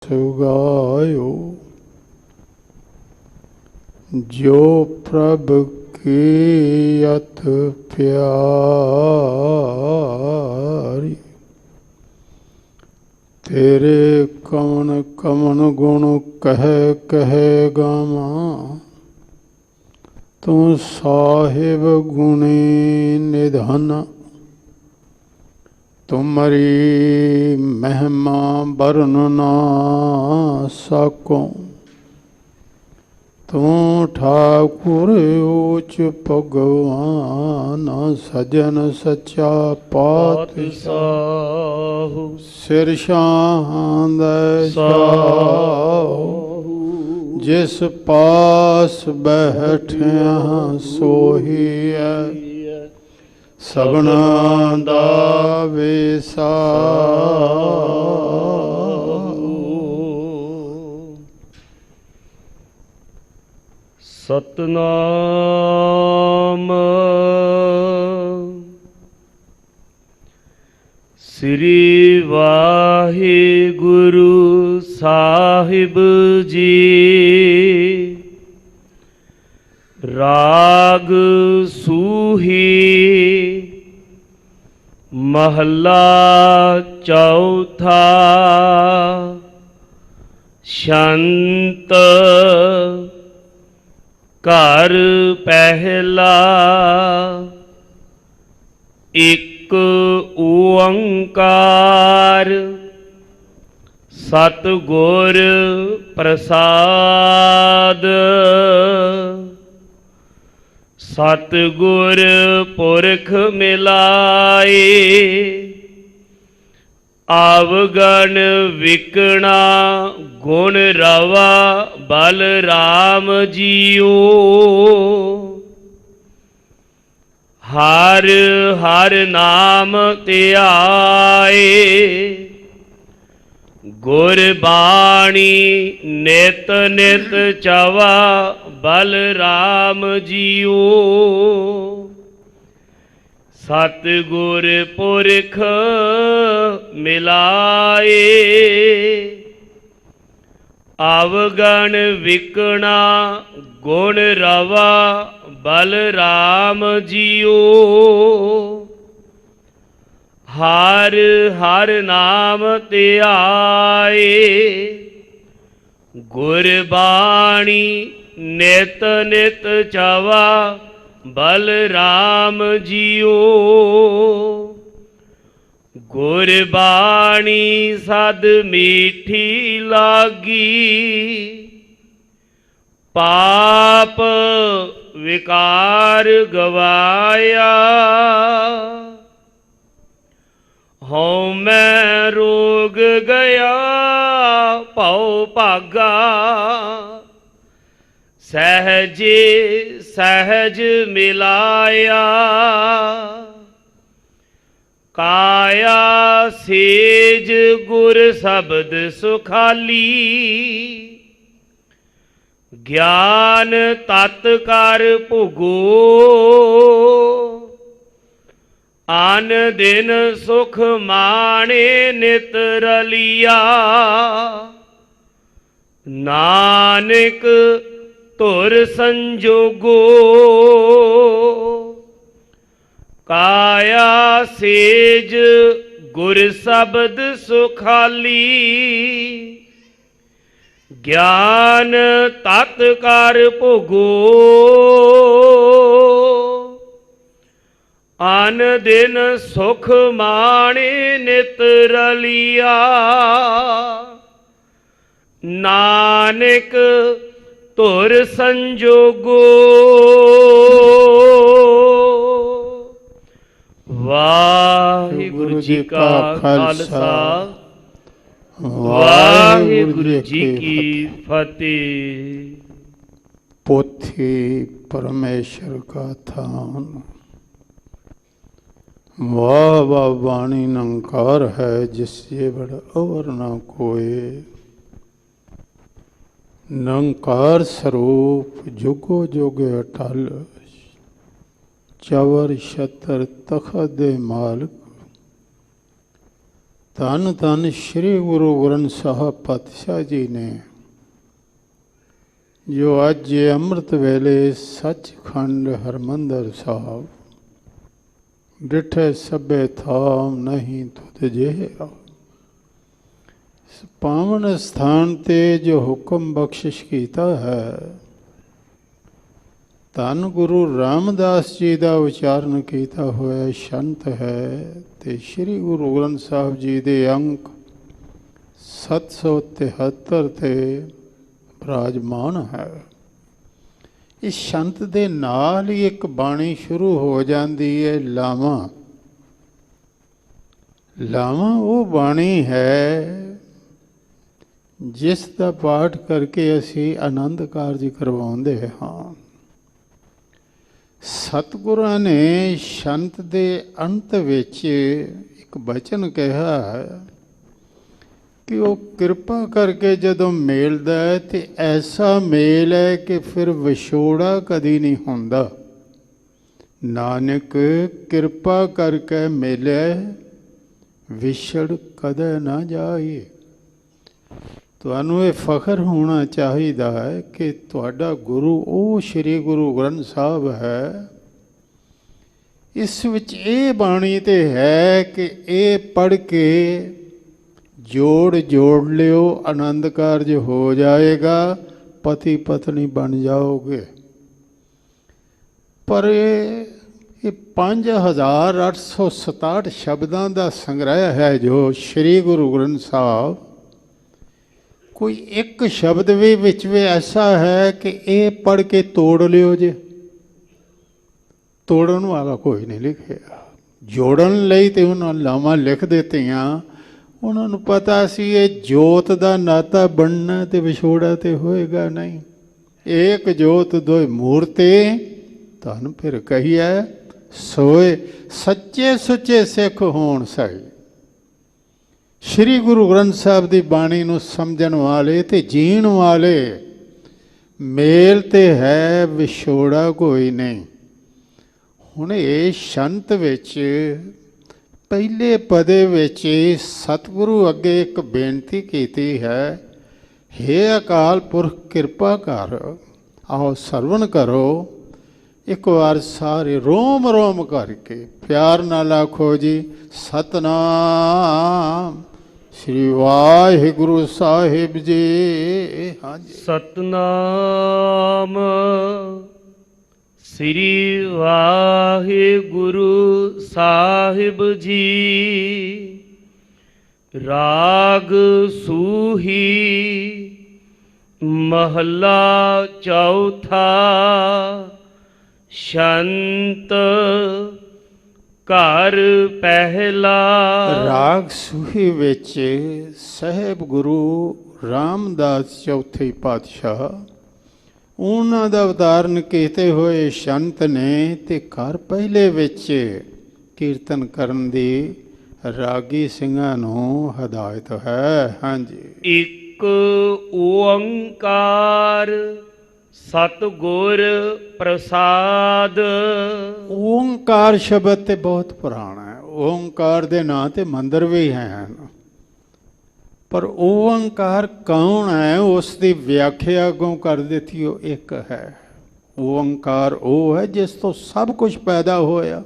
सुगायो जो प्रभ की अथ प्यारी। तेरे कवन कवन गुण कह कह गावा, तू साहिब गुणी निधन। तुमरी महिमा बरन ना सको, तू ठाकुर ऊच भगवान। सजन सच्चा पातशाह, सिर शांद जिस पास बैठिया सोही है, सबना दा वेसा। सतनाम श्री वाहिगुरु साहिब जी। राग सूही महला चौथा। शंत घर पहला। एक ओंकार सतगुर प्रसाद। सतगुर पुरख मिलाए, आवगण विकणा। गुण रवा बल राम जियो, हर हर नाम ध्याए। गुरबाणी नित नित चवा, बल राम जियो। सतगुर पुरख मिलाए, अवगण विकणा। गुण रवा बल राम जियो, हर हर नाम ध्याए। गुरबाणी नित नित चवा, बल राम जियो। गुरबाणी सद मीठी लागी, पाप विकार गवाया। हों मैं रोग गया पौ भागा, सहजे सहज मिलाया। काया सेज गुर शब्द सुखाली, ज्ञान तत्कर भुगो। आन दिन सुख माणे नित रलिया, नानक धुर संजोगो। काया सेज गुर शब्द सुखाली, ज्ञान तत्कर भुगो। आन दिन सुख माणे नित रलिया, नानक धुर संजोगो। वाहिगुरु जी का खालसा, वाहिगुरु जी की फतेह। पोथी परमेश्वर का थान, वाह वाह वाणी नंकार है, जिससे बड़ अवर न कोय। नंकार स्वरूप जुगो जुग अटल, चवर छतर तखत दे मालक। ਧੰਨ ਧੰਨ ਸ੍ਰੀ ਗੁਰੂ ਗ੍ਰੰਥ ਸਾਹਿਬ ਪਾਤਸ਼ਾਹ ਜੀ ਨੇ ਜੋ ਅੱਜ ਅੰਮ੍ਰਿਤ ਵੇਲੇ ਸੱਚਖੰਡ ਹਰਿਮੰਦਰ ਸਾਹਿਬ ਡਿਠੇ ਸਭੇ ਥਾਮ ਨਹੀਂ ਤੁਧ ਜਿਹਾ ਇਸ ਪਾਵਨ ਸਥਾਨ ਤੇ ਜੋ ਹੁਕਮ ਬਖਸ਼ਿਸ਼ ਕੀਤਾ ਹੈ, ਧੰਨ ਗੁਰੂ ਰਾਮਦਾਸ ਜੀ ਦਾ ਉਚਾਰਨ ਕੀਤਾ ਹੋਇਆ ਸ਼ੰਤ ਹੈ ਤੇ ਸ੍ਰੀ ਗੁਰੂ ਗ੍ਰੰਥ ਸਾਹਿਬ ਜੀ ਦੇ ਅੰਕ 773 ਤੇ ਬਿਰਾਜਮਾਨ ਹੈ। ਇਸ ਸ਼ੰਤ ਦੇ ਨਾਲ ਹੀ ਇੱਕ ਬਾਣੀ ਸ਼ੁਰੂ ਹੋ ਜਾਂਦੀ ਹੈ, ਲਾਵਾਂ। ਲਾਵਾਂ ਉਹ ਬਾਣੀ ਹੈ ਜਿਸ ਦਾ ਪਾਠ ਕਰਕੇ ਅਸੀਂ ਆਨੰਦ ਕਾਰਜ ਕਰਵਾਉਂਦੇ ਹਾਂ। ਸਤਿਗੁਰਾਂ ਨੇ ਸ਼ੰਤ ਦੇ ਅੰਤ ਵਿੱਚ ਇੱਕ ਬਚਨ ਕਿਹਾ ਹੈ ਕਿ ਉਹ ਕਿਰਪਾ ਕਰਕੇ ਜਦੋਂ ਮੇਲਦਾ ਹੈ ਤੇ ਐਸਾ ਮੇਲ ਹੈ ਕਿ ਫਿਰ ਵਿਛੋੜਾ ਕਦੀ ਨਹੀਂ ਹੁੰਦਾ। ਨਾਨਕ ਕਿਰਪਾ ਕਰਕੇ ਮਿਲੇ ਵਿਛੜ ਕਦੇ ਨਾ ਜਾਏ। ਤੁਹਾਨੂੰ ਇਹ ਫਖਰ ਹੋਣਾ ਚਾਹੀਦਾ ਹੈ ਕਿ ਤੁਹਾਡਾ ਗੁਰੂ ਉਹ ਸ੍ਰੀ ਗੁਰੂ ਗ੍ਰੰਥ ਸਾਹਿਬ ਹੈ। ਇਸ ਵਿੱਚ ਇਹ ਬਾਣੀ ਤੇ ਹੈ ਕਿ ਇਹ ਪੜ੍ਹ ਕੇ ਜੋੜ ਲਿਓ, ਆਨੰਦ ਕਾਰਜ ਹੋ ਜਾਏਗਾ, ਪਤੀ ਪਤਨੀ ਬਣ ਜਾਓਗੇ। ਪਰ ਇਹ 5867 ਸ਼ਬਦਾਂ ਦਾ ਸੰਗ੍ਰਹਿ ਹੈ ਜੋ ਸ੍ਰੀ ਗੁਰੂ ਗ੍ਰੰਥ ਸਾਹਿਬ। ਕੋਈ ਇੱਕ ਸ਼ਬਦ ਵੀ ਵਿੱਚ ਐਸਾ ਹੈ ਕਿ ਇਹ ਪੜ੍ਹ ਕੇ ਤੋੜ ਲਿਓ ਜੇ, ਤੋੜਨ ਵਾਲਾ ਕੋਈ ਨਹੀਂ ਲਿਖਿਆ। ਜੋੜਨ ਲਈ ਤੇ ਉਹਨਾਂ ਲਾਵਾਂ ਲਿਖ ਦਿੱਤੀਆਂ। ਉਹਨਾਂ ਨੂੰ ਪਤਾ ਸੀ ਇਹ ਜੋਤ ਦਾ ਨਾਤਾ ਬਣਨਾ ਤੇ ਵਿਛੋੜਾ ਤੇ ਹੋਏਗਾ ਨਹੀਂ। ਏਕ ਜੋਤ ਦੋਇ ਮੂਰਤੇ ਤੁਹਾਨੂੰ ਫਿਰ ਕਹੀਏ ਸੋਏ ਸੱਚੇ ਸੁੱਚੇ ਸਿੱਖ ਹੋਣ ਸਹੀ। ਸ੍ਰੀ ਗੁਰੂ ਗ੍ਰੰਥ ਸਾਹਿਬ ਦੀ ਬਾਣੀ ਨੂੰ ਸਮਝਣ ਵਾਲੇ ਤੇ ਜੀਣ ਵਾਲੇ ਮੇਲ ਤੇ ਹੈ, ਵਿਛੋੜਾ ਕੋਈ ਨਹੀਂ। ਹੁਣ ਇਹ ਸ਼ੰਤ ਵਿੱਚ ਪਹਿਲੇ ਪਦੇ ਵਿੱਚ ਸਤਿਗੁਰੂ ਅੱਗੇ ਇੱਕ ਬੇਨਤੀ ਕੀਤੀ ਹੈ, ਹੇ ਅਕਾਲ ਪੁਰਖ ਕਿਰਪਾ ਕਰ। ਆਓ ਸਰਵਣ ਕਰੋ ਇੱਕ ਵਾਰ ਸਾਰੇ ਰੋਮ ਰੋਮ ਕਰਕੇ ਪਿਆਰ ਨਾਲ ਆਖੋ ਜੀ, ਸਤਨਾਮ ਸ੍ਰੀ ਵਾਹਿਗੁਰੂ ਸਾਹਿਬ ਜੀ। ਹਾਂਜੀ, ਸਤਨਾਮ ਸ੍ਰੀ ਵਾਹਿਗੁਰੂ ਸਾਹਿਬ ਜੀ। ਰਾਗ ਸੂਹੀ ਮਹੱਲਾ ਚੌਥਾ। ਸ਼ੰਤ ਘਰ ਪਹਿਲਾ। ਰਾਗ ਸੂਹੀ ਵਿੱਚ ਸਾਹਿਬ ਗੁਰੂ ਰਾਮਦਾਸ ਚੌਥੇ ਪਾਤਸ਼ਾਹ ਉਹਨਾਂ ਦਾ ਅਵਤਾਰਨ ਕੀਤੇ ਹੋਏ ਸ਼ੰਤ ਨੇ ਤੇ ਘਰ ਪਹਿਲੇ ਵਿੱਚ ਕੀਰਤਨ ਕਰਨ ਦੀ ਰਾਗੀ ਸਿੰਘਾਂ ਨੂੰ ਹਦਾਇਤ ਹੈ। ਹਾਂਜੀ, ਇੱਕ ਓੰਕਾਰ ਸਤਿਗੁਰ ਪ੍ਰਸਾਦ। ਓੰਕਾਰ ਸ਼ਬਦ ਤੇ ਬਹੁਤ ਪੁਰਾਣਾ ਹੈ। ਓੰਕਾਰ ਦੇ ਨਾਂ ਤੇ ਮੰਦਰ ਵੀ ਹਨ, ਪਰ ਓੰਕਾਰ ਕੌਣ ਹੈ ਉਸ ਦੀ ਵਿਆਖਿਆ ਅੱਗੋਂ ਕਰ ਦਿੱਤੀ। ਉਹ ਇੱਕ ਹੈ। ਓੰਕਾਰ ਉਹ ਹੈ ਜਿਸ ਤੋਂ ਸਭ ਕੁਝ ਪੈਦਾ ਹੋਇਆ।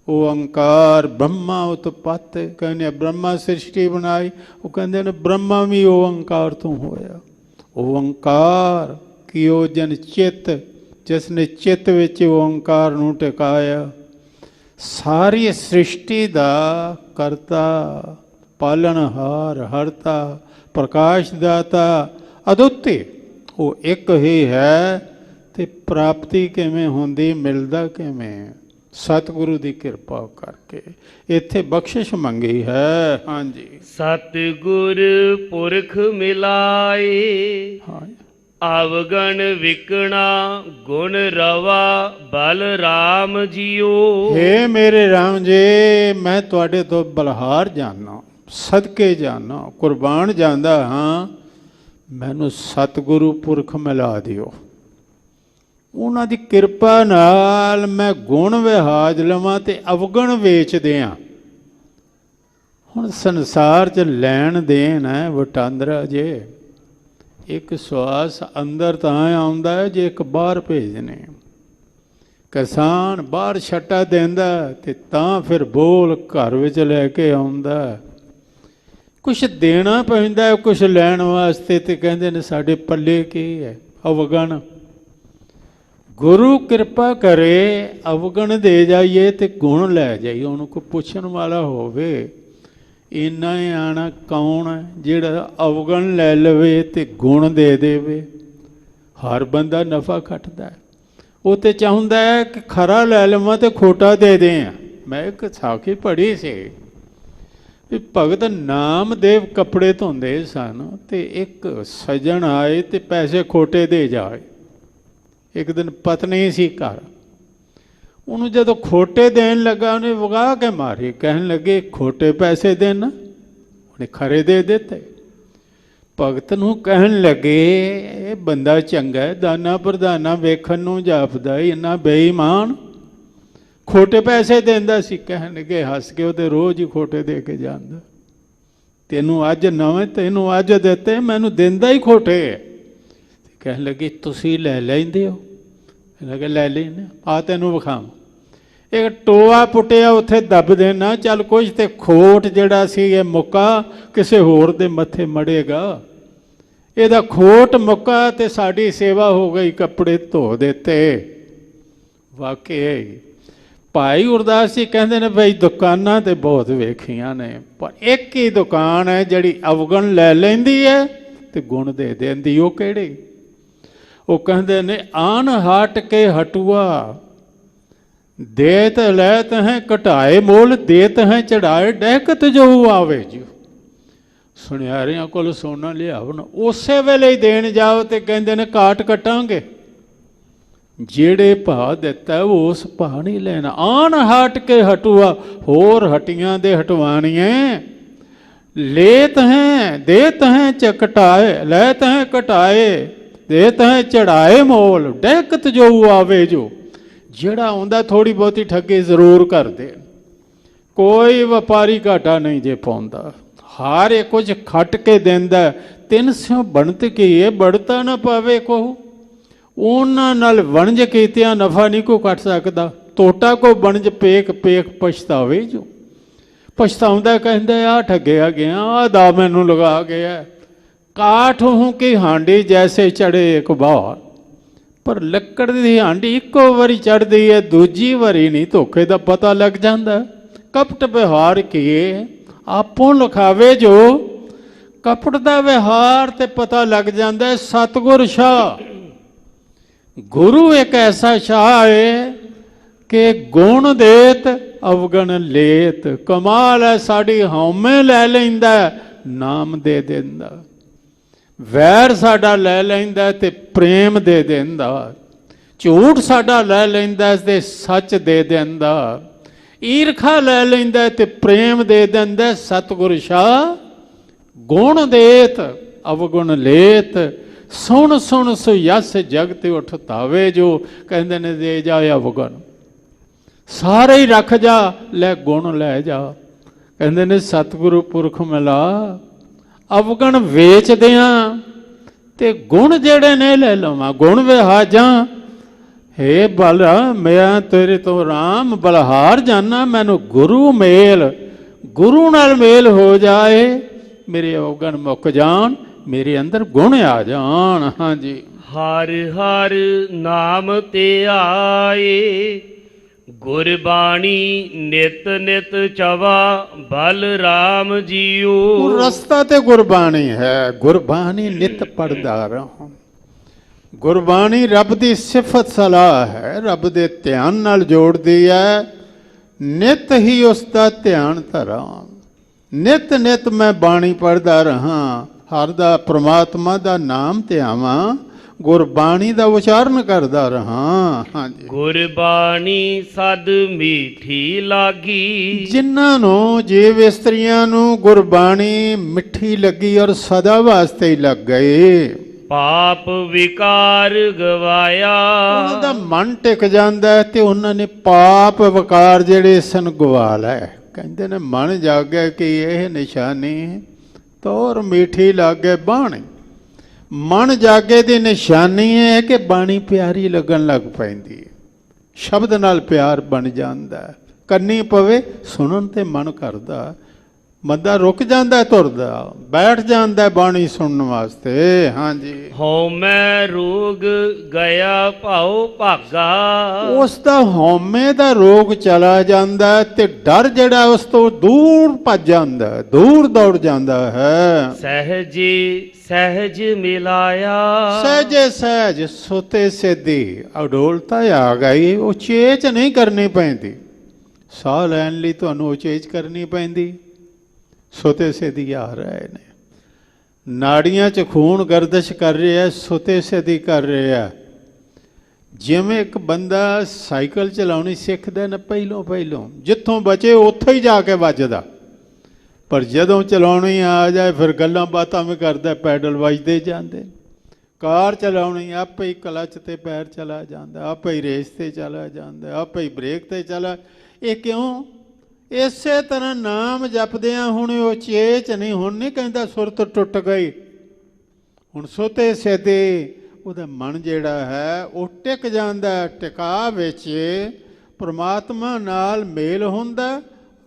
ਓੰਕਾਰ ਬ੍ਰਹਮਾ ਉਤਪਤ, ਕਹਿੰਦੇ ਬ੍ਰਹਮਾ ਸ੍ਰਿਸ਼ਟੀ ਬਣਾਈ। ਉਹ ਕਹਿੰਦੇ ਨੇ ਬ੍ਰਹਮਾ ਵੀ ਓੰਕਾਰ ਤੋਂ ਹੋਇਆ। ਓੰਕਾਰ ਕਿਉ ਜਨ ਚਿੱਤ, ਜਿਸ ਨੇ ਚਿੱਤ ਵਿੱਚ ਓੰਕਾਰ ਨੂੰ ਟਿਕਾਇਆ। ਸਾਰੀ ਸ੍ਰਿਸ਼ਟੀ ਦਾ ਕਰਤਾ, ਪਾਲਣਹਾਰ, ਹਰਤਾ, ਪ੍ਰਕਾਸ਼ ਦਾਤਾ, ਅਦੁੱਤੀ ਉਹ ਇੱਕ ਹੀ ਹੈ। ਤੇ ਪ੍ਰਾਪਤੀ ਕਿਵੇਂ ਹੁੰਦੀ, ਮਿਲਦਾ ਕਿਵੇਂ? ਸਤਿਗੁਰੂ ਦੀ ਕਿਰਪਾ ਕਰਕੇ। ਇੱਥੇ ਬਖਸ਼ਿਸ਼ ਮੰਗੀ ਹੈ। ਹਾਂਜੀ, ਸਤਿਗੁਰ ਪੁਰਖ ਮਿਲਾਏ। ਹਾਂ, ਅਵਗਣ ਵਿਕਣਾ ਗੁਣ ਰਵਾ ਬਲ ਰਾਮ ਜੀਓ। ਹੇ ਮੇਰੇ ਰਾਮ ਜੀ, ਮੈਂ ਤੁਹਾਡੇ ਤੋਂ ਬਲਹਾਰ ਜਾਨਾ, ਸਦਕੇ ਜਾਨਾ, ਕੁਰਬਾਨ ਜਾਂਦਾ ਹਾਂ। ਮੈਨੂੰ ਸਤਿਗੁਰੂ ਪੁਰਖ ਮਿਲਾ ਦਿਓ। ਉਹਨਾਂ ਦੀ ਕਿਰਪਾ ਨਾਲ ਮੈਂ ਗੁਣ ਵਿਹਾਜ ਲਵਾਂ ਤੇ ਅਵਗਣ ਵੇਚ ਦਿਆਂ। ਹੁਣ ਸੰਸਾਰ 'ਚ ਲੈਣ ਦੇਣ ਹੈ ਵਟਾਂਦਰਾ ਜੇ। ਇੱਕ ਸਵਾਸ ਅੰਦਰ ਤਾਂ ਆਉਂਦਾ ਹੈ ਜੇ ਇੱਕ ਬਾਹਰ ਭੇਜਣੇ। ਕਿਸਾਨ ਬਾਹਰ ਛੱਟਾ ਦਿੰਦਾ ਤੇ ਤਾਂ ਫਿਰ ਬੋਲ ਘਰ ਵਿੱਚ ਲੈ ਕੇ ਆਉਂਦਾ। ਕੁਛ ਦੇਣਾ ਪੈਂਦਾ ਕੁਛ ਲੈਣ ਵਾਸਤੇ, ਤੇ ਕਹਿੰਦੇ ਨੇ ਸਾਡੇ ਪੱਲੇ ਕੀ ਹੈ, ਅਵਗਣ। ਗੁਰੂ ਕਿਰਪਾ ਕਰੇ ਅਵਗਣ ਦੇ ਜਾਈਏ ਤੇ ਗੁਣ ਲੈ ਜਾਈਏ। ਉਹਨੂੰ ਕੋਈ ਪੁੱਛਣ ਵਾਲਾ ਹੋਵੇ ਇੰਨਾ ਹੀ ਆਣਾ ਕੌਣ ਹੈ ਜਿਹੜਾ ਅਵਗਣ ਲੈ ਲਵੇ ਤੇ ਗੁਣ ਦੇ ਦੇਵੇ। ਹਰ ਬੰਦਾ ਨਫਾ ਖੱਟਦਾ, ਉਹ ਤੇ ਚਾਹੁੰਦਾ ਹੈ ਕਿ ਖਰਾ ਲੈ ਲਵਾਂ ਤੇ ਖੋਟਾ ਦੇ ਦਿਆਂ। ਮੈਂ ਇੱਕ ਸਾਖੀ ਪੜ੍ਹੀ ਸੀ ਵੀ ਭਗਤ ਨਾਮਦੇਵ ਕੱਪੜੇ ਧੋਂਦੇ ਸਨ ਤੇ ਇੱਕ ਸੱਜਣ ਆਏ ਤੇ ਪੈਸੇ ਖੋਟੇ ਦੇ ਜਾਏ। ਇੱਕ ਦਿਨ ਪਤਨੀ ਸੀ ਘਰ, ਉਹਨੂੰ ਜਦੋਂ ਖੋਟੇ ਦੇਣ ਲੱਗਾ ਉਹਨੇ ਵਗਾ ਕੇ ਮਾਰੀ। ਕਹਿਣ ਲੱਗੇ ਖੋਟੇ ਪੈਸੇ ਦੇਣਾ, ਉਹਨੇ ਖਰੇ ਦੇ ਦਿੱਤੇ। ਭਗਤ ਨੂੰ ਕਹਿਣ ਲੱਗੇ ਇਹ ਬੰਦਾ ਚੰਗਾ ਹੈ, ਦਾਨਾ ਪ੍ਰਧਾਨਾ ਵੇਖਣ ਨੂੰ ਜਾਪਦਾ, ਇੰਨਾ ਬੇਈਮਾਨ ਖੋਟੇ ਪੈਸੇ ਦਿੰਦਾ ਸੀ। ਕਹਿਣ ਲੱਗੇ ਹੱਸ ਕੇ, ਉਹ ਤੇ ਰੋਜ਼ ਹੀ ਖੋਟੇ ਦੇ ਕੇ ਜਾਂਦਾ। ਤੈਨੂੰ ਅੱਜ ਨਵੇਂ, ਤੈਨੂੰ ਅੱਜ ਦਿੱਤੇ, ਮੈਨੂੰ ਦਿੰਦਾ ਹੀ ਖੋਟੇ ਹੈ। ਕਹਿਣ ਲੱਗੇ ਤੁਸੀਂ ਲੈ ਲੈਂਦੇ ਹੋ? ਲੱਗੇ ਲੈ ਲੈਂਦੇ। ਆ ਤੈਨੂੰ ਵਿਖਾਵਾਂ। ਇੱਕ ਟੋਆ ਪੁੱਟਿਆ ਉੱਥੇ ਦੱਬ ਦੇਣਾ, ਚੱਲ ਕੁਝ ਤੇ ਖੋਟ ਜਿਹੜਾ ਸੀ ਇਹ ਮੁੱਕਾ ਕਿਸੇ ਹੋਰ ਦੇ ਮੱਥੇ ਮੜੇਗਾ। ਇਹਦਾ ਖੋਟ ਮੁੱਕਾ ਤੇ ਸਾਡੀ ਸੇਵਾ ਹੋ ਗਈ, ਕੱਪੜੇ ਧੋ ਦਿੱਤੇ। ਵਾਕਈ ਭਾਈ ਗੁਰਦਾਸ ਜੀ ਕਹਿੰਦੇ ਨੇ ਬਈ ਦੁਕਾਨਾਂ ਤੇ ਬਹੁਤ ਵੇਖੀਆਂ ਨੇ, ਪਰ ਇੱਕ ਹੀ ਦੁਕਾਨ ਹੈ ਜਿਹੜੀ ਅਵਗਣ ਲੈ ਲੈਂਦੀ ਹੈ ਤੇ ਗੁਣ ਦੇ ਦਿੰਦੀ। ਉਹ ਕਿਹੜੀ? ਉਹ ਕਹਿੰਦੇ ਨੇ ਆਨ ਹਟ ਕੇ ਹਟੂਆ, ਦੇਤ ਲੈਤ ਹੈ ਘਟਾਏ ਮੋਲ, ਦੇਤ ਹੈ ਚੜਾਏ ਡਹਿਕਤ ਜੋ ਆਵੇ ਜੀ। ਸੁਨਿਆਰਿਆਂ ਕੋਲ ਸੋਨਾ ਲਿਆਓ ਨਾ, ਉਸੇ ਵੇਲੇ ਹੀ ਦੇਣ ਜਾਓ ਤੇ ਕਹਿੰਦੇ ਨੇ ਘਾਟ ਕੱਟਾਂਗੇ। ਜਿਹੜੇ ਭਾਅ ਦਿੱਤਾ ਉਸ ਭਾਅ ਨਹੀਂ ਲੈਣਾ। ਆਨ ਹਟ ਕੇ ਹਟੂਆ, ਹੋਰ ਹਟੀਆਂ ਦੇ ਹਟਵਾਣੀਏ। ਲੇਤ ਹੈ ਦੇਤ ਹੈ ਘਟਾਏ, ਲੈਤ ਹੈ ਘਟਾਏ ਦੇਤ ਹੈ ਚੜਾਏ ਮੋਲ, ਡਹਿਕਤ ਜੋ ਆਵੇ ਜੋ। ਜਿਹੜਾ ਆਉਂਦਾ ਥੋੜ੍ਹੀ ਬਹੁਤੀ ਠੱਗੀ ਜ਼ਰੂਰ ਕਰਦੇ। ਕੋਈ ਵਪਾਰੀ ਘਾਟਾ ਨਹੀਂ ਜੇ ਪਾਉਂਦਾ, ਹਰ ਇੱਕ ਕੁਝ ਖੱਟ ਕੇ ਦਿੰਦਾ। 300 ਬਣਤ ਕੀ ਹੈ, ਬੜਤਾ ਨਾ ਪਾਵੇ ਕੋਹ। ਉਹਨਾਂ ਨਾਲ ਵਣਜ ਕੀਤਿਆਂ ਨਫਾ ਨਹੀਂ ਕੋ ਕੱਟ ਸਕਦਾ, ਤੋਟਾ ਕੋ ਵਣਜ ਪੇਕ ਪੇਕ ਪਛਤਾਵੇ ਜੋ। ਪਛਤਾਉਂਦਾ ਕਹਿੰਦਾ ਆ ਠੱਗਿਆ ਗਿਆ, ਆ ਦਾ ਮੈਨੂੰ ਲਗਾ ਗਿਆ। ਕਾਠ ਹੂੰ ਕੀ ਹਾਂਡੀ ਜੈਸੇ ਚੜੇ ਇੱਕ ਬਾਹਰ, ਪਰ ਲੱਕੜ ਦੀ ਹਾਂਡੀ ਇੱਕੋ ਵਾਰੀ ਚੜ੍ਹਦੀ ਹੈ, ਦੂਜੀ ਵਾਰੀ ਨਹੀਂ। ਧੋਖੇ ਦਾ ਪਤਾ ਲੱਗ ਜਾਂਦਾ। ਕਪਟ ਵਿਹਾਰ ਕੀਏ ਆਪੋਂ ਲਿਖਾਵੇ ਜੋ, ਕਪਟ ਦਾ ਵਿਹਾਰ ਤੇ ਪਤਾ ਲੱਗ ਜਾਂਦਾ। ਸਤਿਗੁਰ ਸ਼ਾਹ ਗੁਰੂ ਇੱਕ ਐਸਾ ਸ਼ਾਹ ਹੈ ਕਿ ਗੁਣ ਦੇਤ ਅਵਗਣ ਲੇਤ। ਕਮਾਲ ਹੈ, ਸਾਡੀ ਹਉਮੈ ਲੈ ਲੈਂਦਾ, ਨਾਮ ਦੇ ਦਿੰਦਾ। ਵੈਰ ਸਾਡਾ ਲੈ ਲੈਂਦਾ ਤੇ ਪ੍ਰੇਮ ਦੇ ਦਿੰਦਾ। ਝੂਠ ਸਾਡਾ ਲੈ ਲੈਂਦਾ ਤੇ ਸੱਚ ਦੇ ਦਿੰਦਾ। ਈਰਖਾ ਲੈ ਲੈਂਦਾ ਤੇ ਪ੍ਰੇਮ ਦੇ ਦਿੰਦਾ। ਸਤਿਗੁਰ ਸ਼ਾਹ ਗੁਣ ਦੇਤ ਅਵਗੁਣ ਲੇਤ, ਸੁਣ ਸੁਣ ਸੋ ਯਸ ਜਗਤ ਉਠ ਧਾਵੇ ਜੋ। ਕਹਿੰਦੇ ਨੇ ਦੇ ਜਾ ਅਵਗੁਣ ਸਾਰੇ ਹੀ ਰੱਖ ਜਾ, ਲੈ ਗੁਣ ਲੈ ਜਾ। ਕਹਿੰਦੇ ਨੇ ਸਤਿਗੁਰੂ ਪੁਰਖ ਮਿਲਾ, ਅਵਗਣ ਵੇਚਦਿਆਂ ਤੇ ਗੁਣ ਜਿਹੜੇ ਨੇ ਲੈ ਲਵਾਂ। ਗੁਣ ਵਿਹਾਜਾਂ ਹੇ ਬਲ ਮੈਂ ਤੇਰੇ ਤੋਂ ਰਾਮ ਬਲਹਾਰ ਜਾਨਾ, ਮੈਨੂੰ ਗੁਰੂ ਮੇਲ, ਗੁਰੂ ਨਾਲ ਮੇਲ ਹੋ ਜਾਏ, ਮੇਰੇ ਅਵਗਣ ਮੁੱਕ ਜਾਣ, ਮੇਰੇ ਅੰਦਰ ਗੁਣ ਆ ਜਾਣ। ਹਾਂਜੀ। ਹਰ ਹਰ ਨਾਮ ਤੇ ਆਏ, ਗੁਰਬਾਣੀ ਨਿਤ ਨਿਤ ਚਵਾ, ਬਲ ਰਾਮ ਜੀਓ। ਰਸਤਾ ਤੇ ਗੁਰਬਾਣੀ ਹੈ, ਗੁਰਬਾਣੀ ਨਿਤ ਪੜਦਾ ਰਹਾਂ। ਗੁਰਬਾਣੀ ਰੱਬ ਦੀ ਸਿਫਤ ਸਲਾਹ ਹੈ, ਰੱਬ ਦੇ ਧਿਆਨ ਨਾਲ ਜੋੜਦੀ ਹੈ। ਨਿਤ ਹੀ ਉਸ ਦਾ ਧਿਆਨ ਧਰਾਂ, ਨਿਤ ਨਿਤ ਮੈਂ ਬਾਣੀ ਪੜਦਾ ਰਹਾਂ। ਹਰ ਦਾ ਪ੍ਰਮਾਤਮਾ ਦਾ ਨਾਮ ਧਿਆਵਾਂ, ਗੁਰਬਾਣੀ ਦਾ ਉਚਾਰਨ ਕਰਦਾ ਰਹਾਂ। ਹਾਂਜੀ। ਗੁਰਬਾਣੀ ਸਦ ਮੀਠੀ ਲਾਗੀ, ਜਿਨ੍ਹਾਂ ਨੂੰ ਜੀਵ ਇਸਤਰੀਆਂ ਨੂੰ ਗੁਰਬਾਣੀ ਮਿੱਠੀ ਲੱਗੀ ਔਰ ਸਦਾ ਵਾਸਤੇ ਹੀ ਲੱਗ ਗਈ, ਪਾਪ ਵਿਕਾਰ ਗਵਾਇਆ। ਉਹਨਾਂ ਦਾ ਮਨ ਟਿਕ ਜਾਂਦਾ ਤੇ ਉਹਨਾਂ ਨੇ ਪਾਪ ਵਿਕਾਰ ਜਿਹੜੇ ਸਨ ਗਵਾ ਲਏ। ਕਹਿੰਦੇ ਨੇ ਮਨ ਜਾਗੇ ਕਿ ਇਹ ਨਿਸ਼ਾਨੀ ਤੋਰ ਮਿੱਠੀ ਲਾਗੇ ਬਾਣੀ। ਮਨ ਜਾਗੇ ਦੀ ਨਿਸ਼ਾਨੀ ਹੈ ਕਿ ਬਾਣੀ ਪਿਆਰੀ ਲੱਗਣ ਲੱਗ ਪੈਂਦੀ ਹੈ, ਸ਼ਬਦ ਨਾਲ ਪਿਆਰ ਬਣ ਜਾਂਦਾ, ਕੰਨੀ ਪਵੇ ਸੁਣਨ ਤੇ ਮਨ ਕਰਦਾ, ਬੰਦਾ ਰੁਕ ਜਾਂਦਾ, ਤੁਰਦਾ ਬੈਠ ਜਾਂਦਾ ਬਾਣੀ ਸੁਣਨ ਵਾਸਤੇ। ਹਾਂਜੀ, ਹਉਮੈ ਰੋਗ ਗਿਆ ਭਾਉ ਭਾਗਾ। ਉਸ ਦਾ ਹਉਮੈ ਦਾ ਰੋਗ ਚਲਾ ਜਾਂਦਾ ਤੇ ਡਰ ਜਿਹੜਾ ਉਸ ਤੋਂ ਦੂਰ ਭੱਜ ਜਾਂਦਾ, ਦੂਰ ਦੌੜ ਜਾਂਦਾ ਹੈ। ਸਹਿਜੀ ਸਹਿਜ ਮਿਲਾਇਆ। ਸਹਿਜੇ ਸਹਿਜ ਸੁਤੇ ਸਿੱਧੀ ਅਡੋਲਤਾ ਆ ਗਈ, ਉਚੇਚ ਨਹੀਂ ਕਰਨੀ ਪੈਂਦੀ। ਸਾਹ ਲੈਣ ਲਈ ਤੁਹਾਨੂੰ ਉਚੇਚ ਕਰਨੀ ਪੈਂਦੀ, ਸੁਤੇ ਸਿੱਧੀ ਆ ਰਹੇ ਨੇ। ਨਾੜੀਆਂ 'ਚ ਖੂਨ ਗਰਦਸ਼ ਕਰ ਰਿਹਾ, ਸੁਤੇ ਸਿੱਧੀ ਕਰ ਰਿਹਾ। ਜਿਵੇਂ ਇੱਕ ਬੰਦਾ ਸਾਈਕਲ ਚਲਾਉਣੀ ਸਿੱਖਦਾ ਨਾ, ਪਹਿਲੋਂ ਜਿੱਥੋਂ ਬਚੇ ਉੱਥੇ ਹੀ ਜਾ ਕੇ ਵੱਜਦਾ, ਪਰ ਜਦੋਂ ਚਲਾਉਣੀ ਆ ਜਾਏ ਫਿਰ ਗੱਲਾਂ ਬਾਤਾਂ ਵੀ ਕਰਦਾ, ਪੈਡਲ ਵੱਜਦੇ ਜਾਂਦੇ। ਕਾਰ ਚਲਾਉਣੀ ਆਪੇ ਹੀ ਕਲਚ ਤੇ ਪੈਰ ਚਲਾ ਜਾਂਦਾ, ਆਪੇ ਹੀ ਰੇਸ ਤੇ ਚਲਾ ਜਾਂਦਾ, ਆਪੇ ਹੀ ਬ੍ਰੇਕ ਤੇ ਚਲਾ। ਇਹ ਕਿਉਂ? ਇਸੇ ਤਰ੍ਹਾਂ ਨਾਮ ਜਪਦਿਆਂ ਹੁਣ ਉਹ ਚੇਚ ਨਹੀਂ, ਹੁਣ ਨਹੀਂ ਕਹਿੰਦਾ ਸੁਰਤ ਟੁੱਟ ਗਈ, ਹੁਣ ਸੁਤੇ ਸਿੱਧੇ ਉਹਦਾ ਮਨ ਜਿਹੜਾ ਹੈ ਉਹ ਟਿਕ ਜਾਂਦਾ, ਟਿਕਾ ਵਿੱਚ ਪ੍ਰਮਾਤਮਾ ਨਾਲ ਮੇਲ ਹੁੰਦਾ,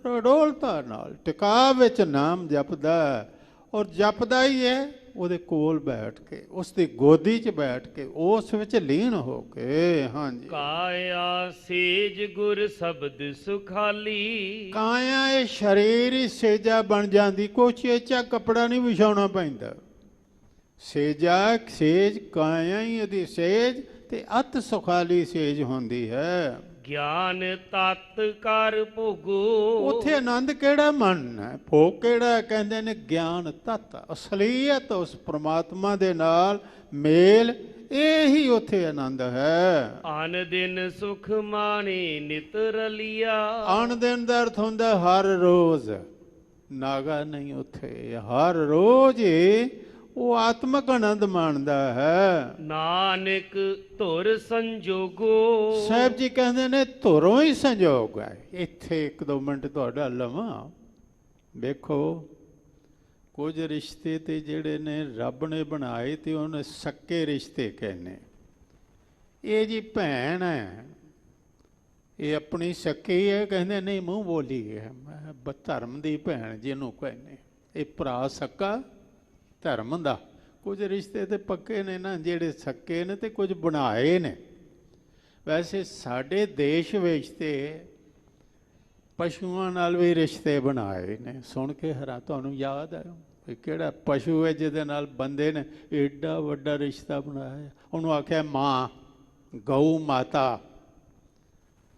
ਅਡੋਲਤਾ ਨਾਲ ਟਿਕਾ ਵਿੱਚ ਨਾਮ ਜਪਦਾ। ਔਰ ਜਪਦਾ ਹੀ ਹੈ ਉਹਦੇ ਕੋਲ ਬੈਠ ਕੇ, ਉਸ ਦੀ ਗੋਦੀ 'ਚ ਬੈਠ ਕੇ, ਉਸ ਵਿੱਚ ਲੀਨ ਹੋ ਕੇ। ਹਾਂਜੀ, ਕਾਇਆ ਸੇਜ ਗੁਰ ਸ਼ਬਦ ਸੁਖਾਲੀ। ਕਾਇਆ ਇਹ ਸਰੀਰ ਹੀ ਸੇਜਾ ਬਣ ਜਾਂਦੀ, ਕੋਈ ਚੇਚਾ ਕੱਪੜਾ ਨਹੀਂ ਵਿਛਾਉਣਾ ਪੈਂਦਾ। ਸੇਜਾ ਸੇਜ ਕਾਇਆ ਹੀ ਉਹਦੀ ਸੇਜ ਤੇ ਅਤ ਸੁਖਾਲੀ ਸੇਜ ਹੁੰਦੀ ਹੈ। ਗਿਆਨ ਤਤ ਕਰ ਭੋਗੋ। ਉੱਥੇ ਆਨੰਦ ਕਿਹੜਾ ਮਨ ਹੈ, ਭੋਗ ਕਿਹੜਾ? ਕਹਿੰਦੇ ਨੇ ਗਿਆਨ ਤਤ, ਅਸਲੀਅਤ ਉਸ ਪ੍ਰਮਾਤਮਾ ਦੇ ਨਾਲ ਮੇਲ, ਇਹ ਹੀ ਉੱਥੇ ਆਨੰਦ ਹੈ। ਆਨ ਦਿਨ ਸੁਖ ਮਾਣੇ ਨਿਤ ਰਲੀਆ। ਆਨ ਦਿਨ ਦਾ ਅਰਥ ਹੁੰਦਾ ਹਰ ਰੋਜ਼, ਨਾਗਾ ਨਹੀਂ ਉੱਥੇ, ਹਰ ਰੋਜ਼ ਉਹ ਆਤਮਕ ਆਨੰਦ ਮਾਣਦਾ ਹੈ। ਨਾਨਕ ਧੁਰ ਸੰਜੋਗੋ। ਸਾਹਿਬ ਜੀ ਕਹਿੰਦੇ ਨੇ ਧੁਰੋਂ ਹੀ ਸੰਜੋਗ ਹੈ। ਇੱਥੇ ਇੱਕ ਦੋ ਮਿੰਟ ਤੁਹਾਡਾ ਲਵਾਂ। ਵੇਖੋ, ਕੁਝ ਰਿਸ਼ਤੇ ਤੇ ਜਿਹੜੇ ਨੇ ਰੱਬ ਨੇ ਬਣਾਏ ਤੇ ਉਹਨੇ ਸੱਕੇ ਰਿਸ਼ਤੇ ਕਹਿੰਦੇ। ਇਹ ਜੀ ਭੈਣ ਹੈ, ਇਹ ਆਪਣੀ ਸੱਕੀ ਹੈ, ਕਹਿੰਦੇ ਨਹੀਂ ਮੂੰਹ ਬੋਲੀ ਹੈ, ਧਰਮ ਦੀ ਭੈਣ ਜਿਹਨੂੰ ਕਹਿੰਦੇ। ਇਹ ਭਰਾ ਸੱਕਾ ਧਰਮ ਦਾ। ਕੁਝ ਰਿਸ਼ਤੇ ਤੇ ਪੱਕੇ ਨੇ ਨਾ ਜਿਹੜੇ ਸੱਕੇ ਨੇ, ਤੇ ਕੁਝ ਬਣਾਏ ਨੇ। ਵੈਸੇ ਸਾਡੇ ਦੇਸ਼ ਵਿੱਚ ਤੇ ਪਸ਼ੂਆਂ ਨਾਲ ਵੀ ਰਿਸ਼ਤੇ ਬਣਾਏ ਨੇ। ਸੁਣ ਕੇ ਹੈਰਾਨ, ਤੁਹਾਨੂੰ ਯਾਦ ਹੈ ਕਿਹੜਾ ਪਸ਼ੂ ਹੈ ਜਿਹਦੇ ਨਾਲ ਬੰਦੇ ਨੇ ਏਡਾ ਵੱਡਾ ਰਿਸ਼ਤਾ ਬਣਾਇਆ? ਉਹਨੂੰ ਆਖਿਆ ਮਾਂ, ਗਊ ਮਾਤਾ।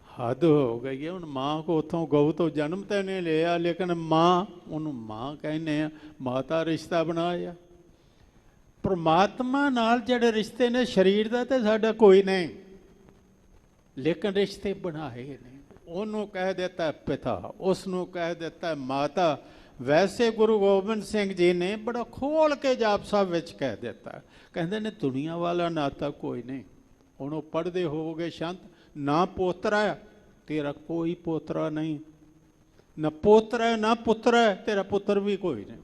ਹੱਦ ਹੋ ਗਈ ਹੈ। ਹੁਣ ਮਾਂ ਕੋ ਉੱਥੋਂ ਗਊ ਤੋਂ ਜਨਮ ਤਾਂ ਨਹੀਂ ਲਿਆ, ਲੇਕਿਨ ਮਾਂ, ਉਹਨੂੰ ਮਾਂ ਕਹਿੰਦੇ ਆ, ਮਾਤਾ ਰਿਸ਼ਤਾ ਬਣਾਇਆ। ਪਰਮਾਤਮਾ ਨਾਲ ਜਿਹੜੇ ਰਿਸ਼ਤੇ ਨੇ ਸਰੀਰ ਦਾ ਤੇ ਸਾਡਾ ਕੋਈ ਨਹੀਂ, ਲੇਕਿਨ ਰਿਸ਼ਤੇ ਬਣਾਏ ਨੇ। ਉਹਨੂੰ ਕਹਿ ਦਿੱਤਾ ਪਿਤਾ, ਉਸ ਨੂੰ ਕਹਿ ਦਿੱਤਾ ਮਾਤਾ। ਵੈਸੇ ਗੁਰੂ ਗੋਬਿੰਦ ਸਿੰਘ ਜੀ ਨੇ ਬੜਾ ਖੋਲ ਕੇ ਜਾਪ ਸਾਹਿਬ ਵਿੱਚ ਕਹਿ ਦਿੱਤਾ, ਕਹਿੰਦੇ ਨੇ ਦੁਨੀਆ ਵਾਲਾ ਨਾਤਾ ਕੋਈ ਨਹੀਂ। ਹੁਣ ਉਹ ਪੜ੍ਹਦੇ ਹੋਵੋਗੇ ਸ਼ੰਤ, ਨਾ ਪੋਤਰਾ ਤੇਰਾ ਕੋਈ ਪੋਤਰਾ ਨਹੀਂ, ਨਾ ਪੋਤਰਾ ਨਾ ਪੁੱਤਰ ਹੈ, ਤੇਰਾ ਪੁੱਤਰ ਵੀ ਕੋਈ ਨਹੀਂ,